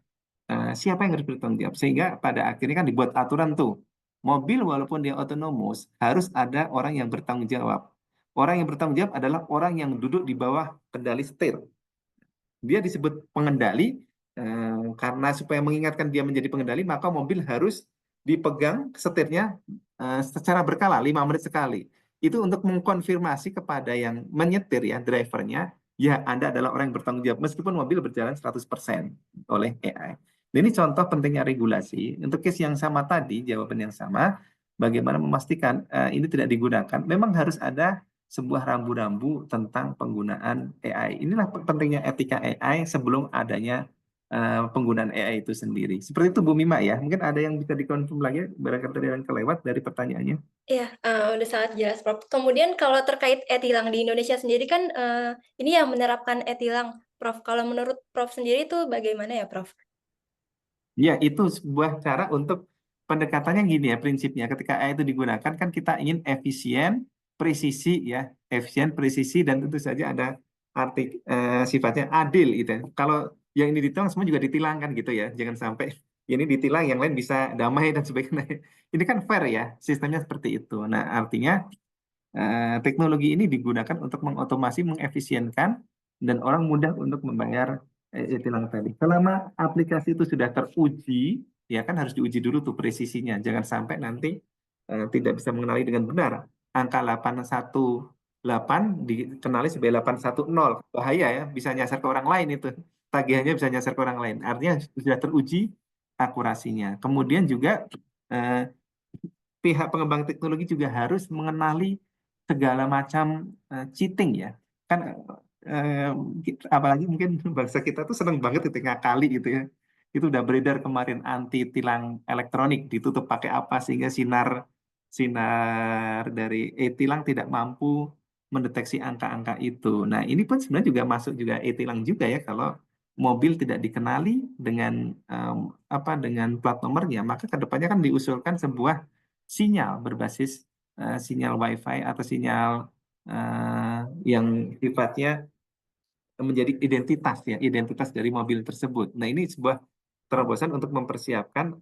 B: Siapa yang harus bertanggung jawab? Sehingga pada akhirnya kan dibuat aturan tuh. Mobil walaupun dia otonomus harus ada orang yang bertanggung jawab. Orang yang bertanggung jawab adalah orang yang duduk di bawah kendali setir. Dia disebut pengendali karena supaya mengingatkan dia menjadi pengendali, maka mobil harus dipegang setirnya secara berkala 5 menit sekali. Itu untuk mengkonfirmasi kepada yang menyetir ya, drivernya, ya Anda adalah orang yang bertanggung jawab meskipun mobil berjalan 100% oleh AI. Ini contoh pentingnya regulasi. Untuk case yang sama tadi, jawaban yang sama, bagaimana memastikan ini tidak digunakan, memang harus ada sebuah rambu-rambu tentang penggunaan AI. Inilah pentingnya etika AI sebelum adanya penggunaan AI itu sendiri. Seperti itu Bu Mima ya. Mungkin ada yang bisa dikonfirm lagi, barangkali ada yang kelewat dari pertanyaannya.
A: Iya, udah sangat jelas, Prof. Kemudian kalau terkait e-tilang di Indonesia sendiri kan ini yang menerapkan e-tilang, Prof. Kalau menurut Prof sendiri itu bagaimana ya, Prof?
B: Ya, itu sebuah cara untuk pendekatannya gini ya prinsipnya. Ketika AI itu digunakan kan kita ingin efisien, presisi ya, efisien, presisi dan tentu saja ada arti sifatnya adil gitu ya. Kalau yang ini ditilang semua juga ditilang kan gitu ya. Jangan sampai ini ditilang yang lain bisa damai dan sebagainya. Ini kan fair ya, sistemnya seperti itu. Nah, artinya teknologi ini digunakan untuk mengotomasi, mengefisienkan, dan orang mudah untuk membayar e-tilang tadi. Selama aplikasi itu sudah teruji, ya kan harus diuji dulu tuh presisinya. Jangan sampai nanti tidak bisa mengenali dengan benar. Angka 818 dikenali sebagai 810. Bahaya ya, bisa nyasar ke orang lain itu. Tagihannya bisa nyasar ke orang lain. Artinya sudah teruji akurasinya. Kemudian juga eh, pihak pengembang teknologi juga harus mengenali segala macam cheating ya. Kan eh, apalagi mungkin bangsa kita tuh seneng banget itu ngakali gitu ya. Itu udah beredar kemarin anti tilang elektronik ditutup pakai apa sehingga sinar sinar dari e-tilang tidak mampu mendeteksi angka-angka itu. Nah, ini pun sebenarnya juga masuk juga e-tilang juga ya kalau mobil tidak dikenali dengan dengan plat nomornya, maka kedepannya kan diusulkan sebuah sinyal berbasis sinyal WiFi atau sinyal yang sifatnya menjadi identitas ya, identitas dari mobil tersebut. Nah, ini sebuah terobosan untuk mempersiapkan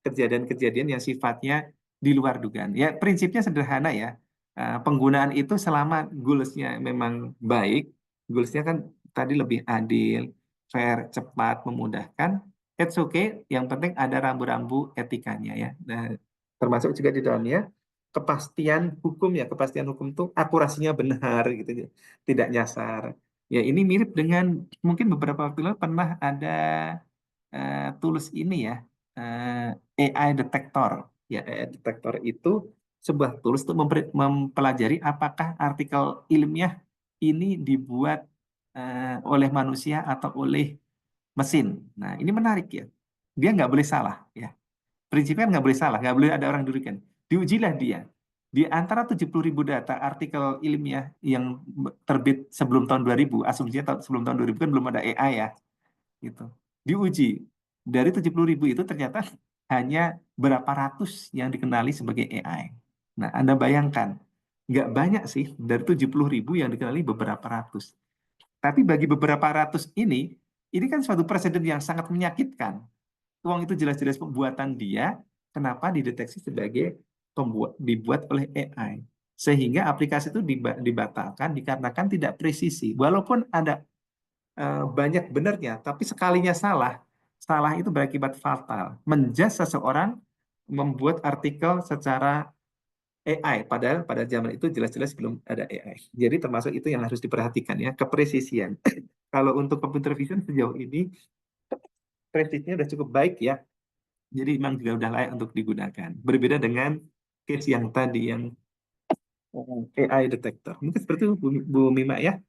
B: kejadian-kejadian yang sifatnya di luar dugaan. Ya, prinsipnya sederhana ya. Penggunaan itu selama goals-nya memang baik, goals-nya kan tadi lebih adil, fair, cepat, memudahkan, it's okay. Yang penting ada rambu-rambu etikanya ya. Nah, termasuk juga di dalamnya kepastian hukum ya, kepastian hukum itu akurasinya benar gitu, tidak nyasar. Ya, ini mirip dengan mungkin beberapa waktu lalu pernah ada tools ini ya, AI detektor. Ya, AI detektor itu sebuah tools untuk mempelajari apakah artikel ilmiah ini dibuat oleh manusia atau oleh mesin. Nah, ini menarik ya. Dia nggak boleh salah ya. Prinsipnya nggak boleh salah, nggak boleh ada orang dirikan. Diujilah dia. Di antara 70.000 data artikel ilmiah yang terbit sebelum tahun 2000, asumsinya sebelum tahun 2000 kan belum ada AI ya, gitu. Diuji. Dari 70.000 itu ternyata hanya berapa ratus yang dikenali sebagai AI. Nah, Anda bayangkan, nggak banyak sih dari 70.000 yang dikenali beberapa ratus. Tapi bagi beberapa ratus ini kan suatu presiden yang sangat menyakitkan. Uang itu jelas-jelas pembuatan dia, kenapa dideteksi sebagai dibuat oleh AI. Sehingga aplikasi itu dibatalkan dikarenakan tidak presisi. Walaupun ada banyak benarnya, tapi sekalinya salah, salah itu berakibat fatal. Menjudge seseorang membuat artikel secara AI, padahal pada zaman itu jelas-jelas belum ada AI. Jadi termasuk itu yang harus diperhatikan ya, kepresisian. Kalau untuk computer vision sejauh ini presisinya sudah cukup baik ya. Jadi memang juga udah layak untuk digunakan. Berbeda dengan case yang tadi yang AI detector. Mungkin seperti itu Bu Mima ya.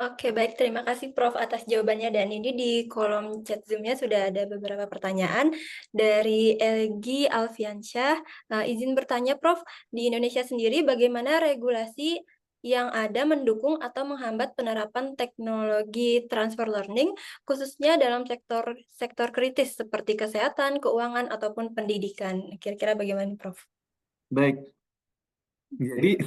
A: Oke, baik. Terima kasih Prof atas jawabannya. Dan ini di kolom chat Zoom-nya sudah ada beberapa pertanyaan dari Elgi Alfiansyah. Izin bertanya, Prof, di Indonesia sendiri bagaimana regulasi yang ada mendukung atau menghambat penerapan teknologi transfer learning, khususnya dalam sektor sektor kritis seperti kesehatan, keuangan, ataupun pendidikan. Kira-kira bagaimana, Prof?
B: Baik, jadi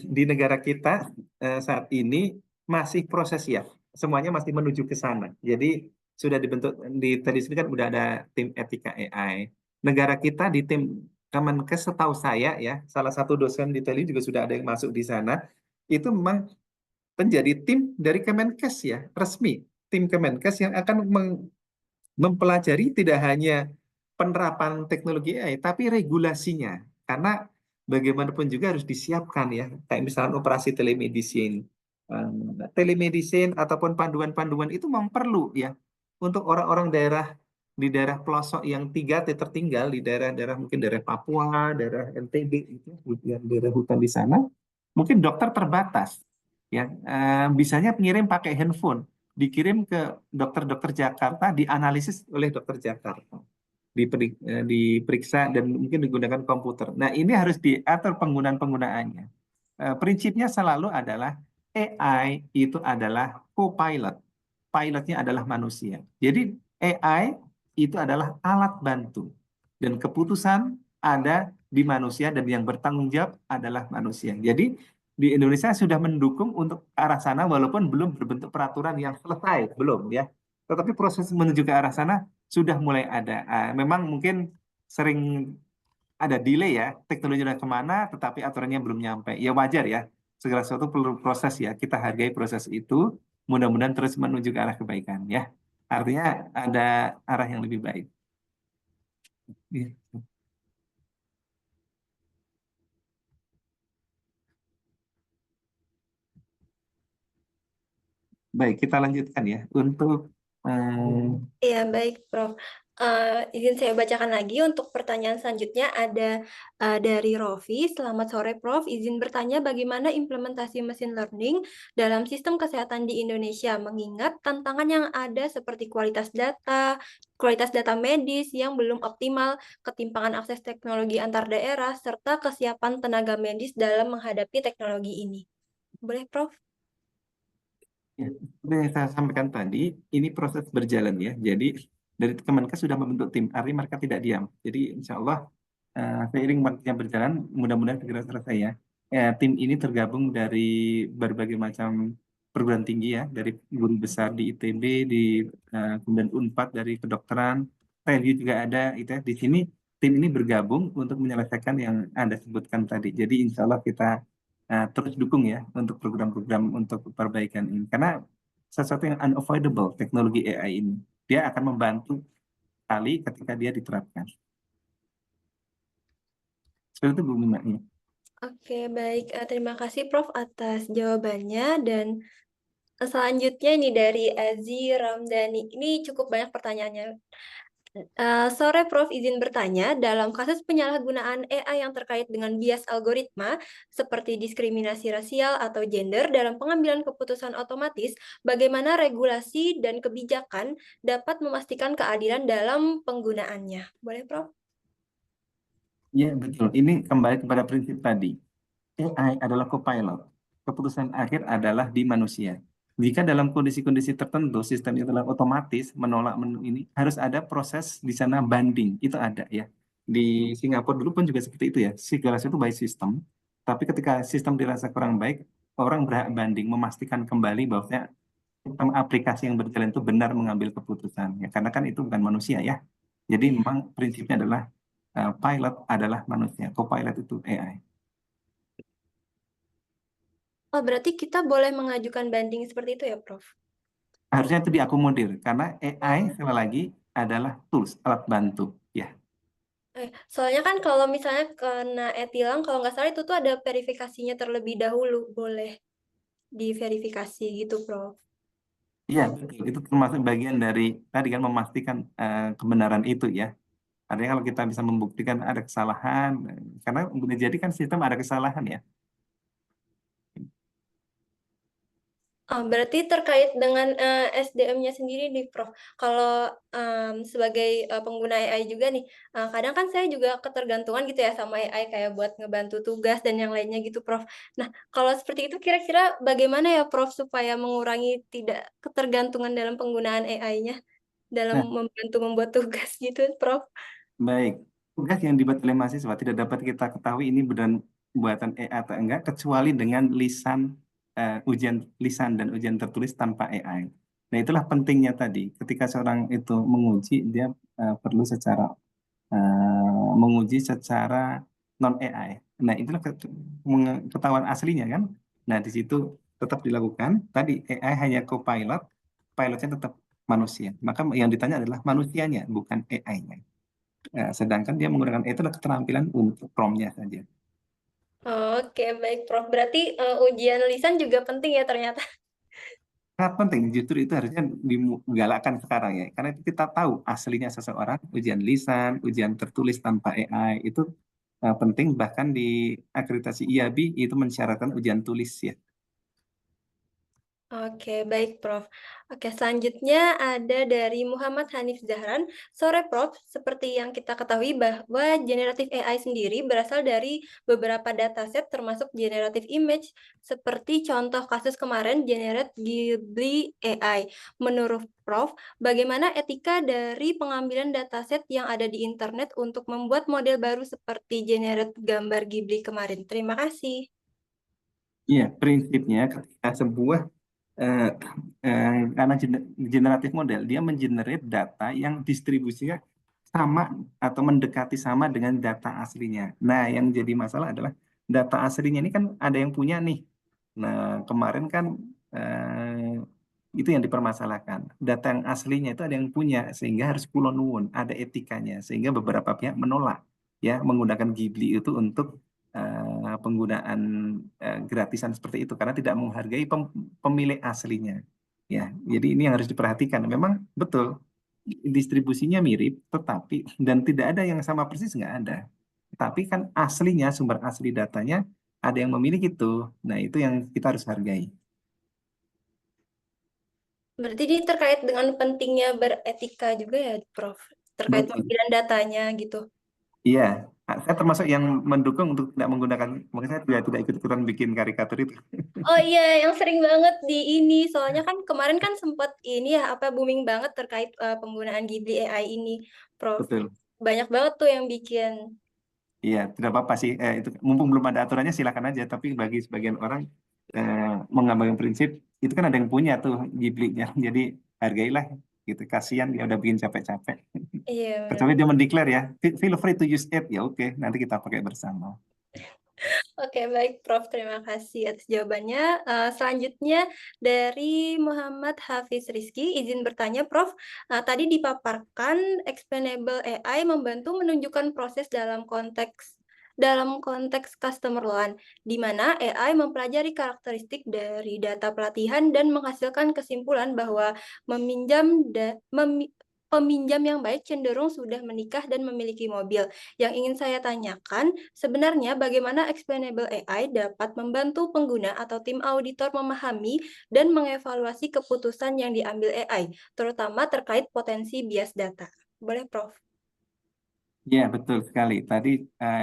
B: di negara kita saat ini masih proses ya, semuanya masih menuju ke sana. Jadi sudah dibentuk di tadi sini kan udah ada tim etika AI. Negara kita di tim Kemenkes setahu saya ya, salah satu dosen di Teli juga sudah ada yang masuk di sana. Itu memang menjadi tim dari Kemenkes ya, resmi. Tim Kemenkes yang akan mempelajari tidak hanya penerapan teknologi AI, tapi regulasinya. Karena bagaimanapun juga harus disiapkan ya, kayak misalnya operasi telemedicine. Telemedicine ataupun panduan-panduan itu memang perlu ya untuk orang-orang daerah di daerah pelosok yang 3T tertinggal di daerah-daerah mungkin daerah Papua, daerah NTB itu, yang daerah hutan di sana, mungkin dokter terbatas ya, bisanya pengirim pakai handphone. dikirim ke dokter-dokter Jakarta, dianalisis oleh dokter Jakarta, diperiksa dan mungkin digunakan komputer. Nah, ini harus diatur penggunaan-penggunaannya. Prinsipnya selalu adalah AI itu adalah co-pilot. Pilotnya adalah manusia. Jadi AI itu adalah alat bantu. Dan keputusan ada di manusia dan yang bertanggung jawab adalah manusia. Jadi di Indonesia sudah mendukung untuk ke arah sana walaupun belum berbentuk peraturan yang selesai, belum ya. Tetapi proses menuju ke arah sana sudah mulai ada. Memang mungkin sering ada delay ya, teknologi udah kemana, tetapi aturannya belum nyampe. Ya wajar ya, segala sesuatu perlu proses ya. Kita hargai proses itu, mudah-mudahan terus menuju ke arah kebaikan ya. Artinya ada arah yang lebih baik. Iya. Baik, kita lanjutkan ya. Untuk
A: Iya, baik, Prof. Izin saya bacakan lagi untuk pertanyaan selanjutnya ada dari Rofi. Selamat sore, Prof. Izin bertanya bagaimana implementasi machine learning dalam sistem kesehatan di Indonesia, mengingat tantangan yang ada seperti kualitas data medis yang belum optimal, ketimpangan akses teknologi antar daerah, serta kesiapan tenaga medis dalam menghadapi teknologi ini. Boleh, Prof?
B: ya, seperti yang saya sampaikan tadi, ini proses berjalan ya. Jadi dari Kemenkes sudah membentuk tim, artinya mereka tidak diam. Jadi insya Allah seiring waktunya berjalan, mudah-mudahan segera selesai ya. Tim ini tergabung dari berbagai macam perguruan tinggi ya, dari guru besar di ITB, di kemudian Unpad dari kedokteran, PLU juga ada, itu ya. Di sini tim ini bergabung untuk menyelesaikan yang Anda sebutkan tadi. Jadi insya Allah kita terus dukung ya untuk program-program untuk perbaikan ini. Karena sesuatu yang unavoidable teknologi AI ini, dia akan membantu sekali ketika dia diterapkan. Seperti itu Bu Mima. Ya.
A: Oke, baik. Terima kasih Prof atas jawabannya dan selanjutnya ini dari Azi Ramdhani. Ini cukup banyak pertanyaannya. Sore Prof, izin bertanya, dalam kasus penyalahgunaan AI yang terkait dengan bias algoritma seperti diskriminasi rasial atau gender dalam pengambilan keputusan otomatis, bagaimana regulasi dan kebijakan dapat memastikan keadilan dalam penggunaannya? Boleh Prof?
B: Iya, betul. Ini kembali kepada prinsip tadi. AI adalah copilot. Keputusan akhir adalah di manusia. Jika dalam kondisi-kondisi tertentu sistemnya telah otomatis menolak menu ini, harus ada proses di sana banding. Itu ada ya. Di Singapura dulu pun juga seperti itu ya. Segala sesuatu by system. Tapi ketika sistem dirasa kurang baik, orang berhak banding, memastikan kembali bahwa sistem aplikasi yang berjalan itu benar mengambil keputusan. Ya, karena kan itu bukan manusia ya. Jadi
A: Iya.
B: memang prinsipnya adalah pilot adalah manusia, co-pilot itu AI.
A: Oh, berarti kita boleh mengajukan banding seperti itu ya, Prof?
B: Harusnya itu diakomodir karena AI
A: Oh.
B: sekali lagi adalah tools, alat bantu. Ya,
A: Soalnya kan kalau misalnya kena e-tilang, kalau nggak salah itu tuh ada verifikasinya terlebih dahulu, boleh diverifikasi gitu, Prof.
B: iya betul. Itu termasuk bagian dari tadi kan memastikan kebenaran itu ya. Artinya kalau kita bisa membuktikan ada kesalahan, karena boleh jadi kan sistem ada kesalahan ya.
A: Berarti terkait dengan SDM-nya sendiri nih, Prof. Kalau sebagai pengguna AI juga nih, kadang kan saya juga ketergantungan gitu ya sama AI kayak buat ngebantu tugas dan yang lainnya gitu, Prof. Nah, kalau seperti itu kira-kira bagaimana ya, Prof, supaya mengurangi tidak ketergantungan dalam penggunaan AI-nya dalam
B: Nah,
A: membantu membuat tugas gitu, Prof?
B: baik. Tugas yang dibuat oleh mahasiswa tidak dapat kita ketahui ini benar buatan AI atau enggak, kecuali dengan ujian lisan dan ujian tertulis tanpa AI. Nah, itulah pentingnya tadi. Ketika seorang itu menguji, dia perlu menguji secara non AI. Nah, itulah ketahuan aslinya kan. Nah, di situ tetap dilakukan. Tadi AI hanya co-pilot, pilotnya tetap manusia. Maka yang ditanya adalah manusianya, bukan AI-nya. Sedangkan dia menggunakan itu adalah keterampilan untuk promnya saja.
A: Oke, baik, Prof. Berarti ujian lisan juga penting ya ternyata.
B: Sangat penting, justru itu harusnya digalakkan sekarang ya. Karena itu kita tahu aslinya seseorang, ujian lisan, ujian tertulis tanpa AI, itu penting. Bahkan di akreditasi IABI itu mensyaratkan ujian tulis ya.
A: Oke, baik Prof. Oke, selanjutnya ada dari Muhammad Hanif Zahran. Sore Prof, seperti yang kita ketahui bahwa generatif AI sendiri berasal dari beberapa dataset termasuk generative image, seperti contoh kasus kemarin Generate Ghibli AI. Menurut Prof, bagaimana etika dari pengambilan dataset yang ada di internet untuk membuat model baru seperti Generate gambar Ghibli kemarin? Terima kasih.
B: Iya, prinsipnya ketika sebuah eh, karena generatif model dia mengenerate data yang distribusinya sama atau mendekati sama dengan data aslinya. Nah, yang jadi masalah adalah data aslinya ini kan ada yang punya nih. Nah, kemarin kan itu yang dipermasalahkan. Data yang aslinya itu ada yang punya sehingga harus kulo nuwun, ada etikanya sehingga beberapa pihak menolak ya menggunakan Ghibli itu untuk penggunaan gratisan seperti itu karena tidak menghargai pemilik aslinya. Ya, jadi ini yang harus diperhatikan. Memang betul distribusinya mirip, tetapi dan tidak ada yang sama persis nggak ada. Tapi kan aslinya sumber asli datanya ada yang memiliki itu. Nah, itu yang kita harus hargai.
A: Berarti ini terkait dengan pentingnya beretika juga ya, Prof. Terkait
B: Betul.
A: pengambilan datanya gitu.
B: Iya, saya termasuk yang mendukung untuk tidak menggunakan, makanya saya tidak ikut-ikutan bikin karikatur itu.
A: Oh iya, yang sering banget di ini. Soalnya kan kemarin kan sempat ini ya, apa booming banget terkait penggunaan Ghibli AI ini, Prof.
B: Betul.
A: Banyak banget tuh yang bikin.
B: Iya, tidak apa-apa sih. Itu mumpung belum ada aturannya silakan aja. Tapi bagi sebagian orang eh, mengambil prinsip itu kan ada yang punya tuh Ghibli-nya. Jadi hargailah gitu. Kasihan dia udah bikin capek-capek.
A: Iya, benar.
B: Kecuali dia mendeklar ya, feel free to use it ya oke. Nanti kita pakai bersama.
A: Oke, baik Prof. Terima kasih atas jawabannya. Selanjutnya dari Muhammad Hafiz Rizky, izin bertanya Prof. Tadi dipaparkan explainable AI membantu menunjukkan proses dalam konteks customer loan, di mana AI mempelajari karakteristik dari data pelatihan dan menghasilkan kesimpulan bahwa meminjam da- memi- peminjam yang baik cenderung sudah menikah dan memiliki mobil. Yang ingin saya tanyakan, sebenarnya bagaimana explainable AI dapat membantu pengguna atau tim auditor memahami dan mengevaluasi keputusan yang diambil AI, terutama terkait potensi bias data. Boleh, Prof?
B: Iya, betul sekali. Tadi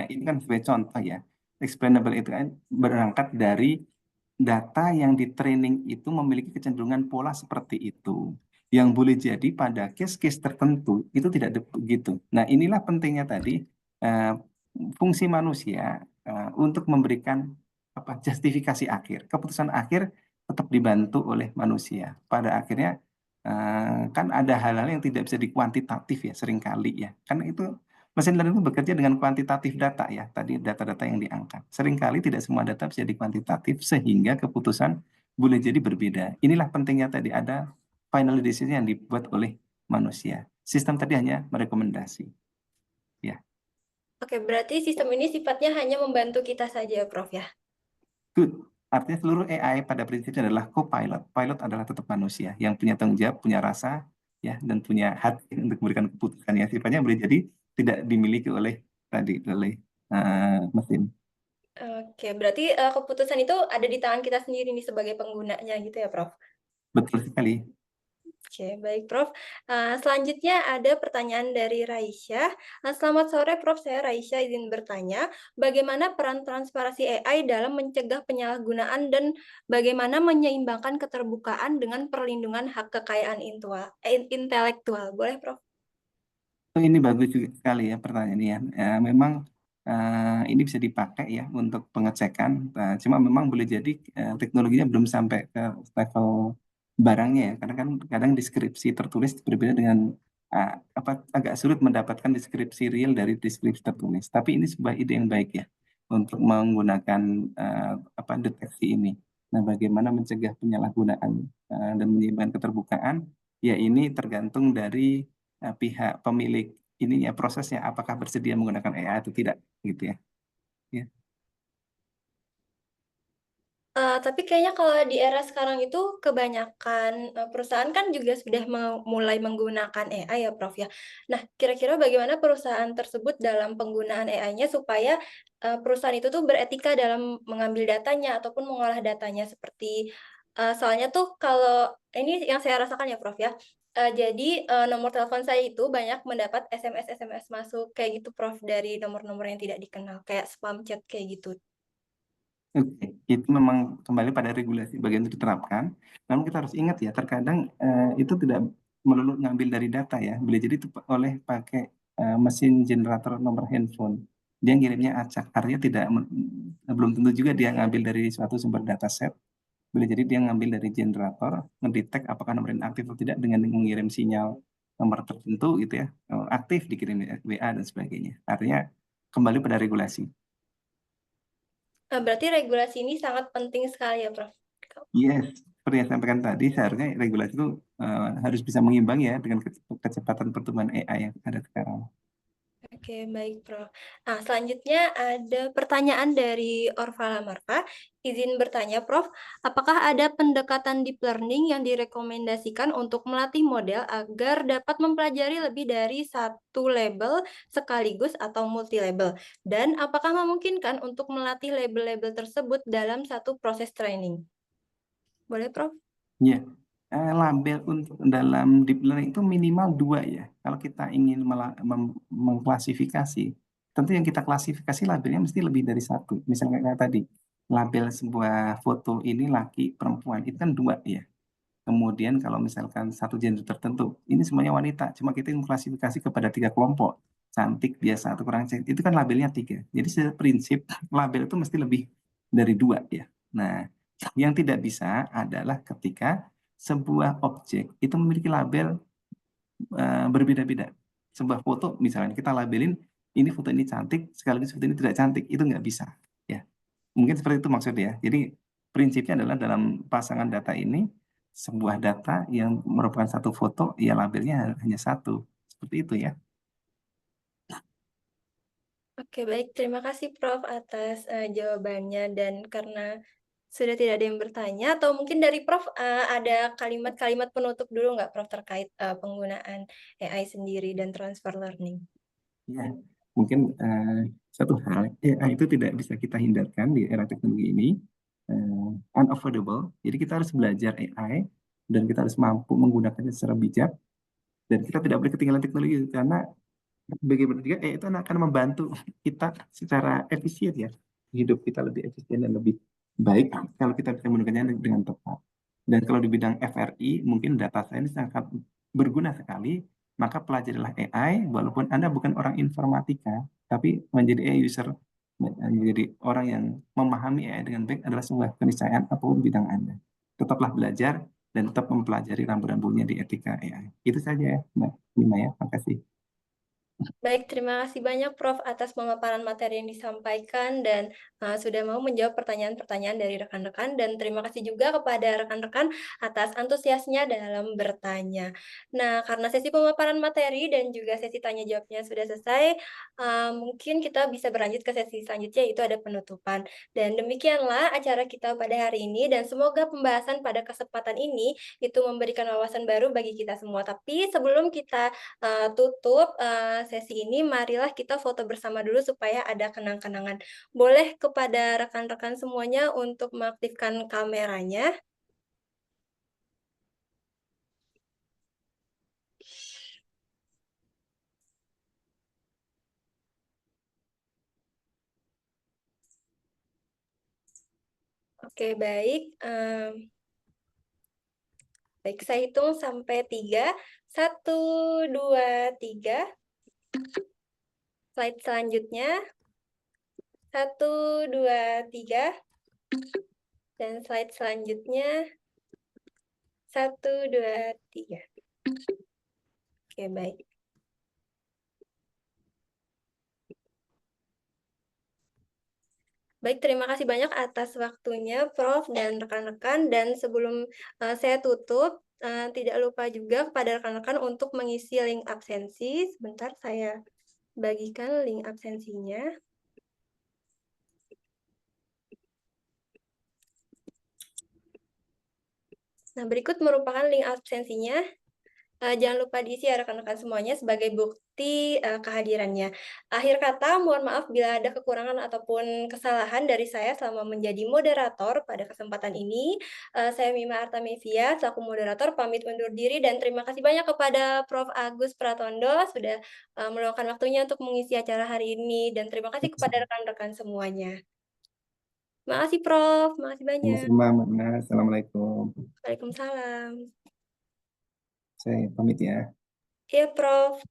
B: ini kan sebagai contoh ya. Explainable itu kan berangkat dari data yang di training itu memiliki kecenderungan pola seperti itu. Yang boleh jadi pada case-case tertentu itu tidak begitu. Nah, inilah pentingnya tadi eh, fungsi manusia untuk memberikan apa justifikasi akhir. Keputusan akhir tetap dibantu oleh manusia. Pada akhirnya kan ada hal-hal yang tidak bisa dikuantitatif ya seringkali ya. Karena itu mesin learning itu bekerja dengan kuantitatif data ya, tadi data-data yang diangkat. Seringkali tidak semua data bisa dikuantitatif sehingga keputusan boleh jadi berbeda. Inilah pentingnya tadi ada final decision yang dibuat oleh manusia. Sistem tadi hanya merekomendasi. Ya,
A: Oke, berarti sistem ini sifatnya hanya membantu kita saja, Prof ya.
B: good. Artinya seluruh AI pada prinsipnya adalah co-pilot. Pilot adalah tetap manusia yang punya tanggung jawab, punya rasa, ya, dan punya hati untuk memberikan keputusan yang sifatnya boleh jadi tidak dimiliki oleh tadi oleh mesin.
A: Oke, berarti keputusan itu ada di tangan kita sendiri nih sebagai penggunanya gitu ya, Prof?
B: Betul sekali.
A: Oke, baik Prof. Selanjutnya ada pertanyaan dari Raisya. Selamat sore Prof, saya Raisya izin bertanya, bagaimana peran transparansi AI dalam mencegah penyalahgunaan dan bagaimana menyeimbangkan keterbukaan dengan perlindungan hak kekayaan intelektual? Boleh Prof?
B: Oh, ini bagus juga sekali ya pertanyaan ini ya. Memang ini bisa dipakai ya untuk pengecekan. Cuma memang boleh jadi teknologinya belum sampai ke level barangnya ya. Karena kan kadang deskripsi tertulis berbeda dengan apa agak sulit mendapatkan deskripsi real dari deskripsi tertulis. Tapi ini sebuah ide yang baik ya untuk menggunakan apa deteksi ini. Nah, bagaimana mencegah penyalahgunaan dan menyeimbangkan keterbukaan? Ya ini tergantung dari pihak pemilik ininya prosesnya apakah bersedia menggunakan AI atau tidak gitu ya. Ya,
A: Tapi kayaknya kalau di era sekarang itu kebanyakan perusahaan kan juga sudah mulai menggunakan AI ya, Prof ya. Nah, kira-kira bagaimana perusahaan tersebut dalam penggunaan AI-nya supaya perusahaan itu tuh beretika dalam mengambil datanya ataupun mengolah datanya seperti Soalnya tuh kalau ini yang saya rasakan ya Prof ya. Jadi nomor telepon saya itu banyak mendapat SMS masuk kayak gitu Prof dari nomor-nomor yang tidak dikenal kayak spam chat kayak gitu.
B: Oke, itu memang kembali pada regulasi bagian itu diterapkan. Namun kita harus ingat ya, terkadang itu tidak melulu ngambil dari data ya. Boleh jadi itu oleh pakai mesin generator nomor handphone. Dia ngirimnya acak, artinya tidak belum tentu juga dia ngambil dari suatu sumber data set. Boleh jadi dia ngambil dari generator, mendetek apakah nomor ini aktif atau tidak dengan mengirim sinyal nomor tertentu gitu ya. Aktif dikirim WA dan sebagainya. Artinya kembali pada regulasi.
A: Berarti regulasi ini sangat penting sekali ya Prof.
B: Yes, seperti yang saya sampaikan tadi, seharusnya regulasi itu harus bisa mengimbang ya dengan kecepatan pertumbuhan AI yang ada sekarang.
A: Oke, baik, Prof. Nah, selanjutnya ada pertanyaan dari Orvala Marfa. Izin bertanya, Prof, apakah ada pendekatan deep learning yang direkomendasikan untuk melatih model agar dapat mempelajari lebih dari satu label sekaligus atau multi label? Dan apakah memungkinkan untuk melatih label-label tersebut dalam satu proses training? Boleh, Prof?
B: Ya, label untuk dalam deep learning itu minimal dua ya. Kalau kita ingin mengklasifikasi, tentu yang kita klasifikasi labelnya mesti lebih dari satu. Misalnya kayak tadi, label sebuah foto ini laki perempuan itu kan dua ya. Kemudian kalau misalkan satu gender tertentu, ini semuanya wanita, cuma kita mengklasifikasi kepada tiga kelompok. Cantik, biasa, atau kurang cantik. Itu kan labelnya tiga. Jadi prinsip label itu mesti lebih dari dua ya. Nah, yang tidak bisa adalah ketika sebuah objek itu memiliki label berbeda-beda. Sebuah foto misalnya kita labelin ini foto ini cantik, sekaligus foto ini tidak cantik, itu nggak bisa. Ya, mungkin seperti itu maksudnya. Jadi prinsipnya adalah dalam pasangan data ini sebuah data yang merupakan satu foto, ya labelnya hanya satu. Seperti itu ya.
A: Oke, baik. Terima kasih, Prof, atas jawabannya. Dan karena sudah tidak ada yang bertanya, atau mungkin dari Prof ada kalimat-kalimat penutup dulu nggak, Prof, terkait penggunaan AI sendiri dan transfer learning?
B: Ya, mungkin satu hal, AI itu tidak bisa kita hindarkan di era teknologi ini, unavoidable. Jadi kita harus belajar AI dan kita harus mampu menggunakannya secara bijak dan kita tidak boleh ketinggalan teknologi karena bagaimana juga itu akan membantu kita secara efisien ya, hidup kita lebih efisien dan lebih baik kalau kita bisa menggunakannya dengan tepat. Dan kalau di bidang FRI mungkin data science sangat berguna sekali, maka pelajarilah AI walaupun Anda bukan orang informatika tapi menjadi AI user, menjadi orang yang memahami AI dengan baik adalah sebuah keniscayaan apapun bidang Anda. Tetaplah belajar dan tetap mempelajari rambu-rambunya di etika AI. Itu saja ya, Mbak Lima ya. Makasih.
A: Baik, terima kasih banyak Prof atas pemaparan materi yang disampaikan dan sudah mau menjawab pertanyaan-pertanyaan dari rekan-rekan dan terima kasih juga kepada rekan-rekan atas antusiasnya dalam bertanya. Nah, karena sesi pemaparan materi dan juga sesi tanya jawabnya sudah selesai, mungkin kita bisa berlanjut ke sesi selanjutnya yaitu ada penutupan. Dan demikianlah acara kita pada hari ini dan semoga pembahasan pada kesempatan ini itu memberikan wawasan baru bagi kita semua. Tapi sebelum kita tutup sesi ini, marilah kita foto bersama dulu supaya ada kenang-kenangan. Boleh kepada rekan-rekan semuanya untuk mengaktifkan kameranya. Oke, baik. Baik, saya hitung sampai 3. 1, 2, 3. Slide selanjutnya. 1, 2, 3. Dan slide selanjutnya. 1, 2, 3. Oke, baik. Baik, terima kasih banyak atas waktunya, Prof. dan rekan-rekan. Dan sebelum saya tutup, tidak lupa juga kepada rekan-rekan untuk mengisi link absensi. Sebentar, saya bagikan link absensinya. Nah, berikut merupakan link absensinya. Jangan lupa diisi ya rekan-rekan semuanya sebagai bukti, kehadirannya. Akhir kata, mohon maaf bila ada kekurangan ataupun kesalahan dari saya selama menjadi moderator pada kesempatan ini. Saya Mima Artamevia selaku moderator pamit undur diri dan terima kasih banyak kepada Prof. Agus Pratondo sudah, meluangkan waktunya untuk mengisi acara hari ini dan terima kasih kepada rekan-rekan semuanya. Makasih Prof, makasih banyak.
B: Sama-sama, Mbak Mina. Assalamualaikum.
A: Waalaikumsalam.
B: Saya pamit ya.
A: Iya Prof.